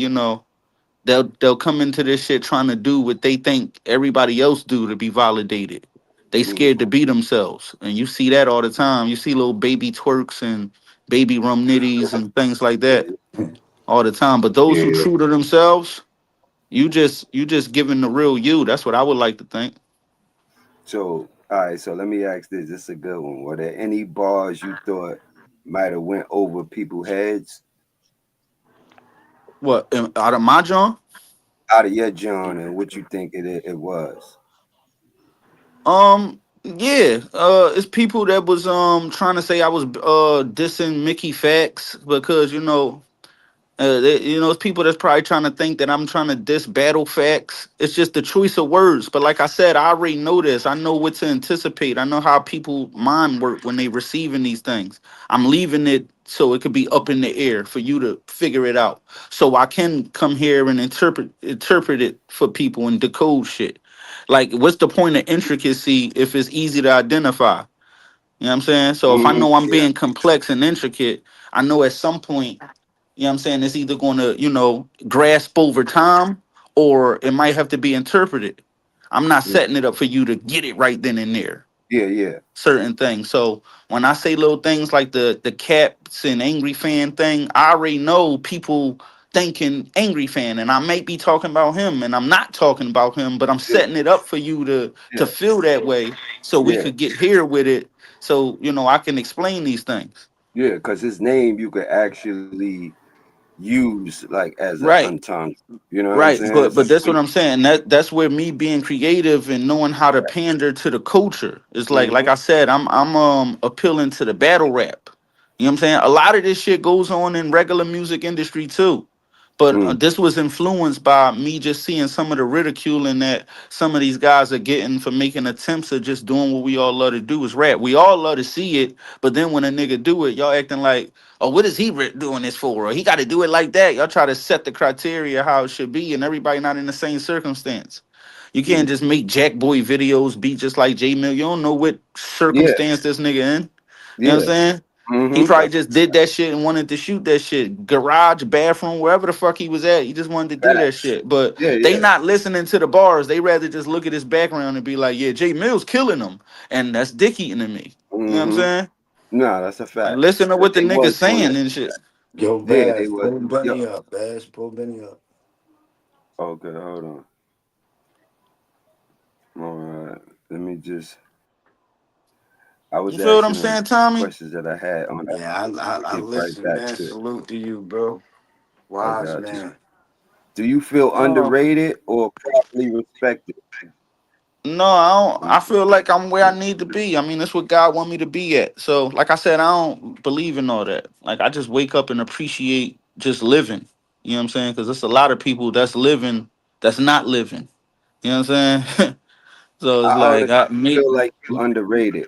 they'll come into this shit trying to do what they think everybody else do to be validated. They mm, scared to be themselves. And you see that all the time. You see little baby twerks and baby rum nitties and things like yeah. that all the time. But those who Yeah. true to themselves, you just giving the real you. That's what I would like to think. So all right, so let me ask this. This is a good one. Were there any bars you thought might have went over people's heads What out of my John? out of your John and what you think it was? Yeah, it's people that was trying to say I was dissing Mickey Facts because it's people that's probably trying to think that I'm trying to diss battle facts. It's just the choice of words. But like I said, I already know this. I know what to anticipate. I know how people mind work when they receiving these things. I'm leaving it so it could be up in the air for you to figure it out. So I can come here and interpret it for people and decode shit. Like, what's the point of intricacy if it's easy to identify? You know what I'm saying? So if I Mm, know I'm yeah, being complex and intricate, I know at some point, what I'm saying, it's either going to, grasp over time or it might have to be interpreted. I'm not yeah, setting it up for you to get it right then and there. yeah, yeah, Certain things. So when I say little things like the caps and angry fan thing, I already know people thinking angry fan, and I may be talking about him, and I'm not talking about him, but I'm yeah, setting it up for you to yeah, feel that way, so we yeah, could get here with it. So I can explain these things. yeah. Because his name, you could actually used like as an Right. untongue. You know what I'm Right, saying? but that's what I'm saying. That's where me being creative and knowing how to pander to the culture is like Mm-hmm. I said, I'm appealing to the battle rap. You know what I'm saying? A lot of this shit goes on in regular music industry too. But Mm. this was influenced by me just seeing some of the ridiculing that some of these guys are getting for making attempts of just doing what we all love to do is rap. We all love to see it, but then when a nigga do it, y'all acting like, oh, what is he doing this for? Or he got to do it like that. Y'all try to set the criteria how it should be, and everybody not in the same circumstance. You can't Mm. just make Jack Boy videos be just like J Mill. You don't know what Yeah. circumstance this nigga in. You know what I'm Yeah. saying? He Mm-hmm. probably That's just did that shit and wanted to shoot that shit. Garage, bathroom, wherever the fuck he was at. He just wanted to do that facts. shit. But Yeah. they Yeah. not listening to the bars. They rather just look at his background and be like, yeah, Jay Mill's killing him. And that's dick eating to me. You know what I'm Mm-hmm. saying? No, that's a Like, fact. listen to 'Cause what the they was nigga's doing saying that. and shit. Yo, Yeah, they Baz, was. pull Yo. Benny up, Baz, pull Benny up. Okay, hold on. All right. Let me just. I You was feel what I'm asking him saying, Tommy? questions that I had on that. Yeah, I Get right listen, back man. to it. Salute to you, bro. I Wise got you. man. Do you feel Oh. underrated or properly respected? No, I don't. I feel like I'm where I need to be. I mean, that's what God want me to be at. So, like I said, I don't believe in all that. Like, I just wake up and appreciate just living. You know what I'm saying? Because there's a lot of people that's living that's not living. You know what I'm saying? So it's I like honestly I me. feel like you underrated.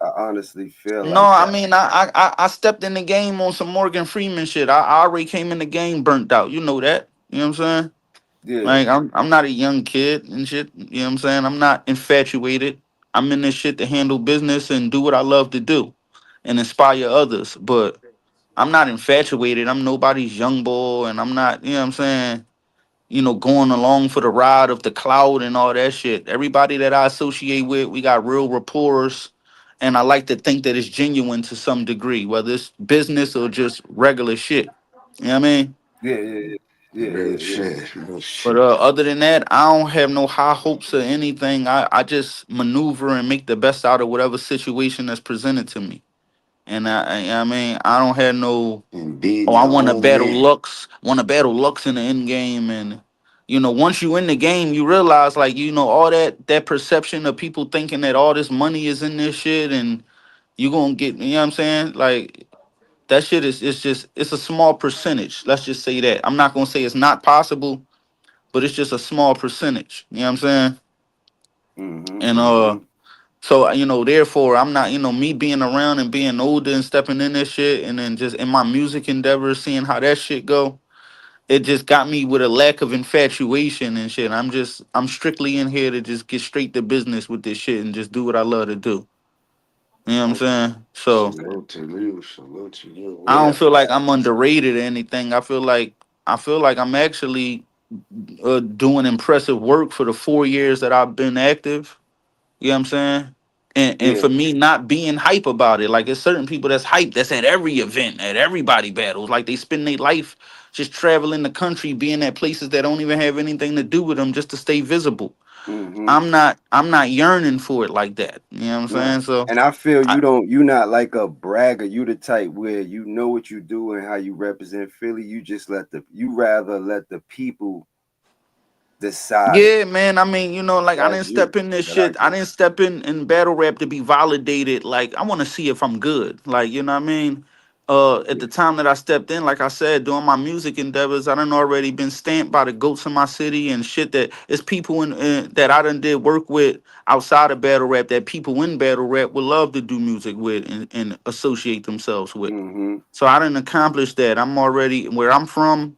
I honestly feel No, like I that. mean I stepped in the game on some Morgan Freeman shit. I already came in the game burnt out. You know that. You know what I'm saying? Yeah. Like I'm not a young kid and shit. You know what I'm saying? I'm not infatuated. I'm in this shit to handle business and do what I love to do and inspire others. But I'm not infatuated. I'm nobody's young boy and I'm not, you know what I'm saying, going along for the ride of the cloud and all that shit. Everybody that I associate with, we got real rapport. And I like to think that it's genuine to some degree, whether it's business or just regular shit. You know what I mean? Yeah, yeah, yeah. Yeah, Real yeah, yeah. shit, real But shit. other than that, I don't have no high hopes or anything. I just maneuver and make the best out of whatever situation that's presented to me. And I mean, I don't have no, And being oh, I your want to own battle man. Lux, want to battle Lux in the end game. And, once you in the game, you realize, like, all that perception of people thinking that all this money is in this shit and you going to get, you know what I'm saying? Like, that shit it's a small percentage. Let's just say that. I'm not going to say it's not possible, but it's just a small percentage. You know what I'm saying? Mm-hmm. And Mm-hmm. so therefore I'm not, me being around and being older and stepping in this shit and then just in my music endeavors, seeing how that shit go, it just got me with a lack of infatuation and shit. I'm strictly in here to just get straight to business with this shit and just do what I love to do. You know what I'm Okay. saying? So Salute to you, salute to you. I Yeah. don't Word. feel like I'm underrated or anything. I feel like I'm actually doing impressive work for the 4 years that I've been active. You know what I'm saying? And Yeah. for me not being hype about it, like it's certain people that's hype that's at every event, at everybody battles, like they spend their life just traveling the country, being at places that don't even have anything to do with them just to stay visible. Mm-hmm. I'm not yearning for it like that. You know what I'm No. saying? So And I feel I, you not like a bragger. You the type where you know what you do and how you represent Philly. You rather let the people decide. yeah, man. I mean, like I That's didn't you step in this that I shit. I get. didn't step in battle rap to be validated. Like I want to see if I'm good. Like you know what I mean. At Yeah. the time that I stepped in, like I said, doing my music endeavors, I done already been stamped by the goats in my city and shit. That it's people that I done did work with outside of battle rap that people in battle rap would love to do music with and associate themselves with. Mm-hmm. So I didn't accomplish that. I'm already where I'm from.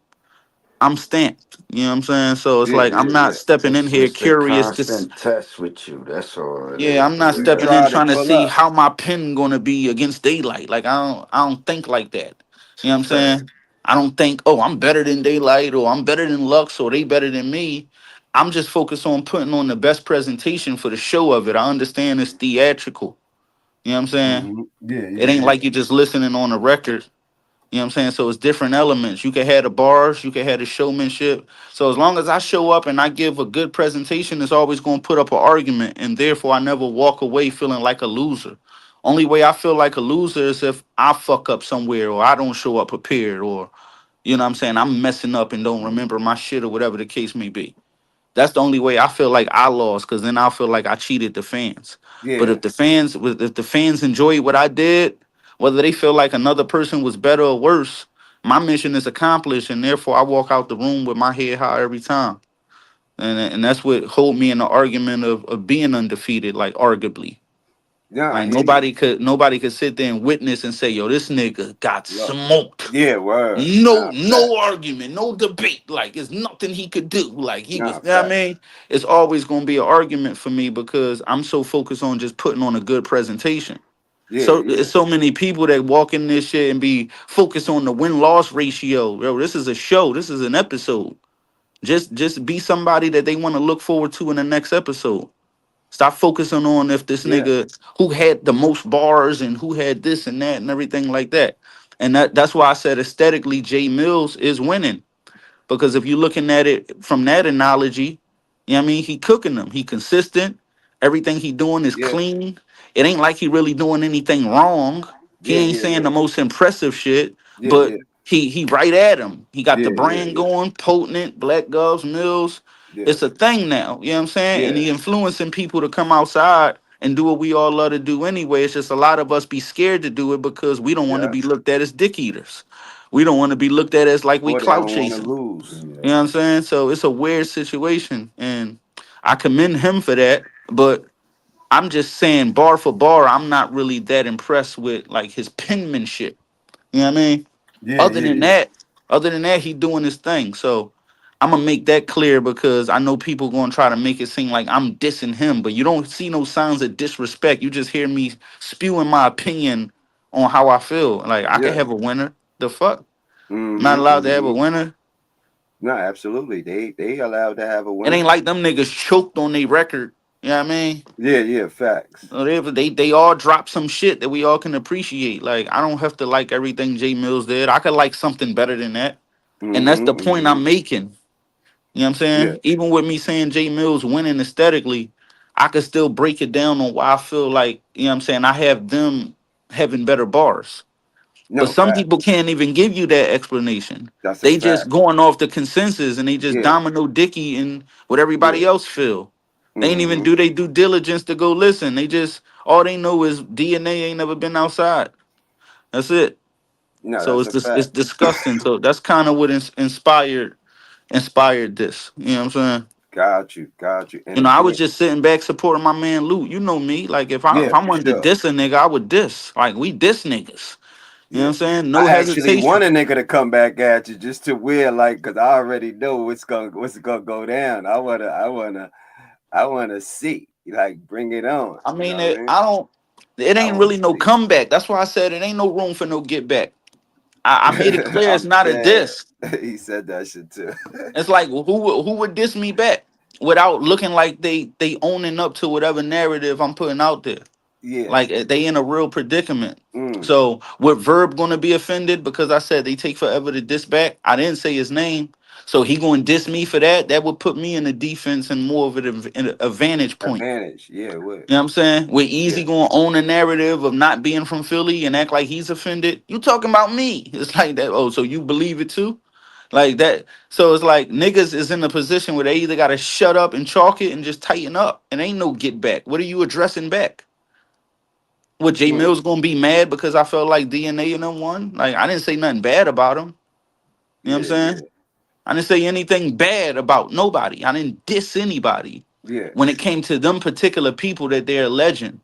I'm stamped. You know what I'm saying? So it's Yeah, like yeah, I'm not yeah. stepping in It's here just a curious to constant test with you. That's all it yeah, is. I'm The not You stepping real. in try to trying to pull see up. how my pen gonna be against daylight. Like I don't think like that. It's You a know what I'm fact. saying? I don't think, oh, I'm better than daylight or I'm better than Lux or they better than me. I'm just focused on putting on the best presentation for the show of it. I understand it's theatrical. You know what I'm saying? Mm-hmm. Yeah, It yeah, ain't yeah. like you just listening on a record. You know what I'm saying? So it's different elements. You can have the bars, you can have the showmanship. So as long as I show up and I give a good presentation, it's always going to put up an argument. And therefore, I never walk away feeling like a loser. Only way I feel like a loser is if I fuck up somewhere or I don't show up prepared or, You know what I'm saying? I'm messing up and don't remember my shit or whatever the case may be. That's the only way I feel like I lost, because then I'll feel like I cheated the fans. But Yeah, if the fans enjoy what I did, whether they feel like another person was better or worse, my mission is accomplished, and therefore I walk out the room with my head high every time. And that's what hold me in the argument of being undefeated, like arguably. yeah, I Like hear you. nobody could sit there and witness and say, yo, this nigga got Look, smoked. yeah, word. No, Nah, fact. no argument, no debate. Like it's nothing he could do. Like he was, Nah, you know what I fact. mean? It's always gonna be an argument for me because I'm so focused on just putting on a good presentation. Yeah, So yeah, there's so many people that walk in this shit and be focused on the win-loss ratio. Yo, this is a show, this is an episode. Just be somebody that they want to look forward to in the next episode. Stop focusing on if this yeah, nigga who had the most bars and who had this and that and everything like that. And that's why I said aesthetically, Jay Mills is winning. Because if you're looking at it from that analogy, you know what I mean? He cooking them. He consistent. Everything he doing is yeah, clean. It ain't like he really doing anything wrong. He yeah, ain't yeah, saying yeah, the most impressive shit, yeah, but yeah, he right at him. He got the yeah, yeah, brand yeah, going, potent, Black Govs, Mills. yeah, It's a thing now. You know what I'm saying? And yeah, he influencing people to come outside and do what we all love to do anyway. It's just a lot of us be scared to do it because we don't want to yeah. be looked at as dick eaters. We don't want to be looked at as like we Or they clout don't want to chasing. lose. You know what I'm saying? So it's a weird situation, and I commend him for that. But I'm just saying, bar for bar, I'm not really that impressed with like his penmanship. You know what I mean? Yeah, Other yeah, than yeah. that, he doing his thing. So I'm gonna make that clear because I know people gonna try to make it seem like I'm dissing him, but you don't see no signs of disrespect. You just hear me spewing my opinion on how I feel. Like I could Yeah. have a winner. The fuck? I'm not Mm-hmm. allowed to have a Mm-hmm. winner. No, absolutely. They allowed to have a It ain't winner. like them niggas choked on their record. You know what I mean? Yeah, yeah, facts. They all drop some shit that we all can appreciate. Like I don't have to like everything Jay Mills did. I could like something better than that. And that's the Mm-hmm. point Mm-hmm. I'm making. You know what I'm Yeah. saying? Even with me saying Jay Mills winning aesthetically, I could still break it down on why I feel like, you know what I'm saying, I have them having better bars. But No, some fact. people can't even give you that explanation. That's a They just fact. going off the consensus and they just Yeah, domino dicky and what everybody yeah. else feel. They ain't even Mm-hmm. do they due diligence to go listen. They just all they know is DNA ain't never been outside. That's it. No, So that's a it's fact. disgusting. So that's kind of what inspired this. You know what I'm saying? Got you, got you. And You know, I was again, just sitting back supporting my man Luke. You know me. Like if yeah, I for wanted to sure. diss a nigga, I would diss. Like we diss niggas. You know what Yeah. I'm saying? No I actually want hesitation. a nigga to come back at you just to wear like, cause I already know what's gonna go down. I wanna see. Like, bring it on. I You mean, know what I mean? I don't. It I ain't wanna really no see. comeback. That's why I said it ain't no room for no get back. I made it clear it's I'm not a dead. diss. He said that shit too. It's like who would diss me back without looking like they owning up to whatever narrative I'm putting out there. Yeah. Like they in a real predicament. Mm. So with Verb gonna be offended because I said they take forever to diss back. I didn't say his name. So he gonna diss me for that. That would put me in the defense and more of an advantage point. Advantage. Yeah, what? You know what I'm saying? We're Yeah. easy going to own a narrative of not being from Philly and act like he's offended. You talking about me? It's like that. Oh, so you believe it too? Like that. So it's like niggas is in a position where they either got to shut up and chalk it and just tighten up. And ain't no get back. What are you addressing back? What Jay Mm. Mills gonna be mad because I felt like DNA and them won? Like I didn't say nothing bad about him. You know what I'm Yeah, saying? yeah, I didn't say anything bad about nobody. I didn't diss anybody. yeah, When it came to them particular people that they're alleging,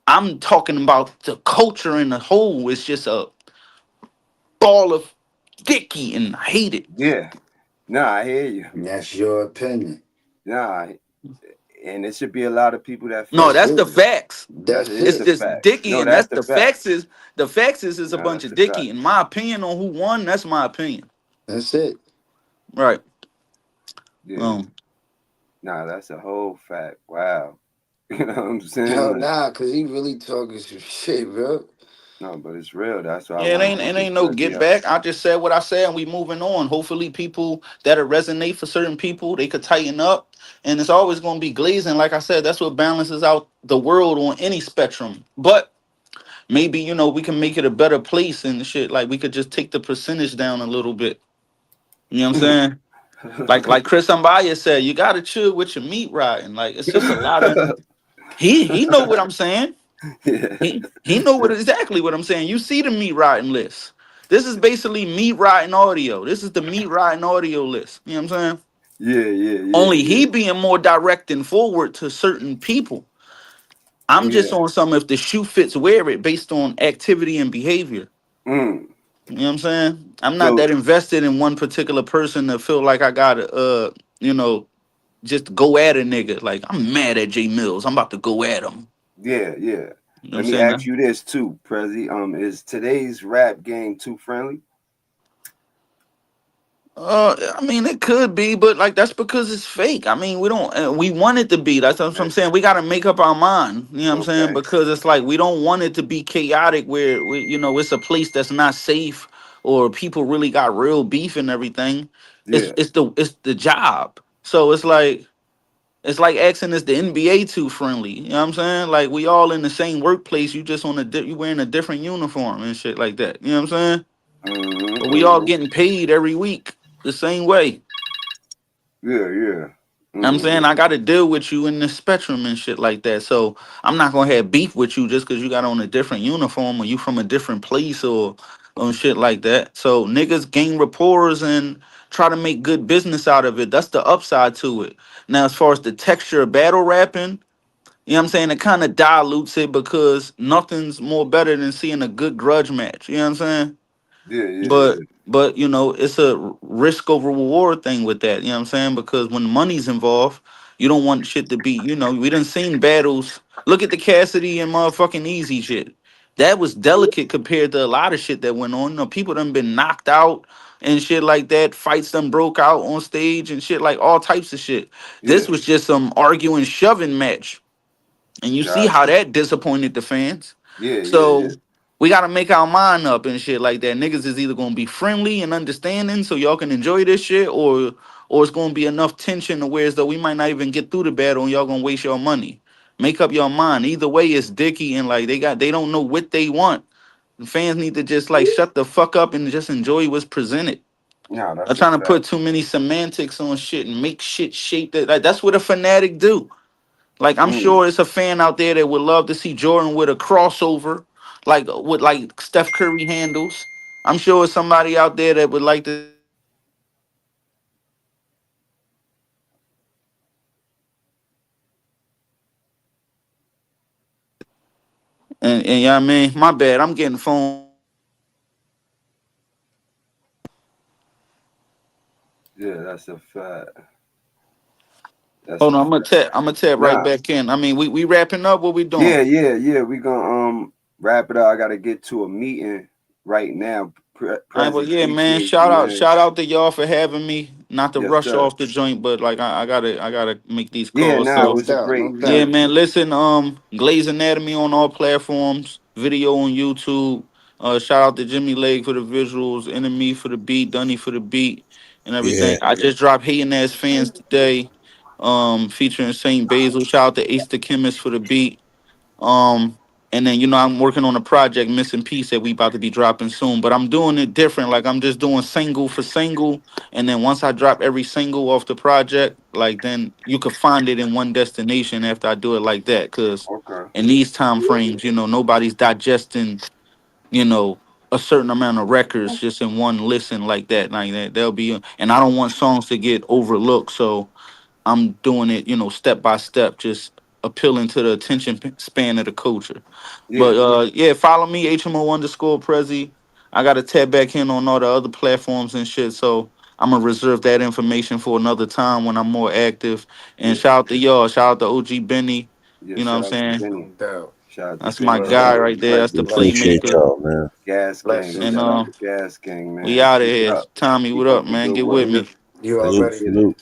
I'm talking about the culture in the whole. It's just a ball of dicky and I hate it. yeah. Nah, I hear you. And that's your opinion. Nah, and it should be a lot of people that No, feel That's that's it. the different. facts. That That's is It's the it. just facts. dicky, No, and that's that's the the facts. facts is a No, bunch that's of the dicky. fact. In my opinion on who won, that's my opinion. That's it. Right. Yeah. Um. Nah, that's a whole fact. Wow. You know what I'm saying? Hell Like, nah, cause he really talking some shit, bro. no, but it's real. That's why I Yeah, wanted to it get ain't no Prezzy get up. back. I just said what I said, and we moving on. Hopefully, people that'll resonate for certain people, they could tighten up, and it's always going to be glazing. Like I said, that's what balances out the world on any spectrum. But maybe we can make it a better place and shit. Like we could just take the percentage down a little bit. You know what I'm saying? Like Chris Ambaya said, you gotta chill with your meat riding. Like it's just a lot of he know what I'm saying. Yeah, He know what exactly what I'm saying. You see the meat riding list. This is basically meat riding audio. This is the meat riding audio list. You know what I'm saying? yeah, yeah, yeah, Only he yeah, being more direct and forward to certain people. I'm just yeah. on some if the shoe fits, wear it based on activity and behavior. Mm. You know what I'm saying? I'm not So that invested in one particular person to feel like I gotta you know, just go at a nigga. Like I'm mad at Jay Mills. I'm about to go at him. yeah, yeah. You know what I'm Let me saying? ask you this too, Prezzy. Is today's rap game too friendly? I mean, it could be, but like that's because it's fake. I mean, we don't, we want it to be. That's what I'm saying. We got to make up our mind. You know what I'm saying? Okay. Because it's like we don't want it to be chaotic, where it's a place that's not safe, or people really got real beef and everything. Yeah, It's the job. So it's like asking is the NBA too friendly? You know what I'm saying? Like we all in the same workplace. You just you wearing a different uniform and shit like that. You know what I'm saying? But we all hmm, getting paid every week the same way. yeah, yeah. I'm Hmm. saying I got to deal with you in the spectrum and shit like that. So I'm not gonna have beef with you just because you got on a different uniform or you from a different place or on shit like that. So niggas gain rapport and try to make good business out of it. That's the upside to it. Now, as far as the texture of battle rapping, you know what I'm saying? It kind of dilutes it because nothing's more better than seeing a good grudge match. You know what I'm saying? Yeah, yeah, But yeah, but it's a risk over reward thing with that. You know what I'm saying? Because when money's involved, you don't want shit to be. We done seen battles. Look at the Cassidy and motherfucking Easy shit. That was delicate compared to a lot of shit that went on. People done been knocked out and shit like that. Fights done broke out on stage and shit, like all types of shit. This yeah. was just some arguing, shoving match, and you see how Gotcha. that disappointed the fans. Yeah, yeah, So yeah, we gotta make our mind up and shit like that. Niggas is either gonna be friendly and understanding so y'all can enjoy this shit, or it's gonna be enough tension to where as though we might not even get through the battle and y'all gonna waste your money. Make up your mind. Either way, it's dicky and like they don't know what they want. The fans need to just like shut the fuck up and just enjoy what's presented. nah, I'm that's a trying to put fact. too many semantics on shit and make shit shape that like that's what a fanatic do. Like I'm Mm. sure it's a fan out there that would love to see Jordan with a crossover, like with like Steph Curry handles. I'm sure it's somebody out there that would like to see Jordan with a crossover and and yeah, I mean, my bad. I'm getting phone calls. Yeah, that's a fact. That's Hold a on, fact. I'm gonna tap right Nah, back in. I mean, we wrapping up. What we doing? yeah, yeah, yeah. We gonna wrap it up. I gotta get to a meeting right now. All right, well, Prezzy, yeah, man. appreciate you, man. Shout out to y'all for having me. Not to Yes, rush sir. off the joint, but like I gotta make these Yeah, calls. nah, it So No was a doubt, no great. yeah, doubt. man. Listen, Glaze Anatomy on all platforms, video on YouTube. Shout out to Jimmy Lake for the visuals, Enemy for the beat, Dunny for the beat, and Yeah. everything. I just dropped Hating Ass Fans today, featuring Saint Basil. Shout out to Ace the Chemist for the beat. Um, and then I'm working on a project, Missing Piece, that we about to be dropping soon. But I'm doing it different. Like I'm just doing single for single, and then once I drop every single off the project, like then you could find it in one destination after I do it like that. Cause Okay. in these time frames, nobody's digesting, you know, a certain amount of records just in one listen like that. Like that, they'll be, and I don't want songs to get overlooked. So I'm doing it, step by step, just appealing to the attention span of the culture. Yeah, But yeah, follow me, HMO_Prezzy. I gotta tap back in on all the other platforms and shit. So I'm gonna reserve that information for another time when I'm more active. And yeah, shout out to y'all, shout out to OG Benny. yeah. You know what I'm Shout out to saying? Benny. No doubt. Shout out to That's my Benny. Word guy Shout out up. to right there. That's the Prezzy. Appreciate playmaker. y'all, man. Gas Gang. And Blessings. Shout out to Gas Gang, we man. out of Keep it here. up. Tommy, what Keep up, up the man? good Get work. with You, me. you Let's Salute, get already. it. salute.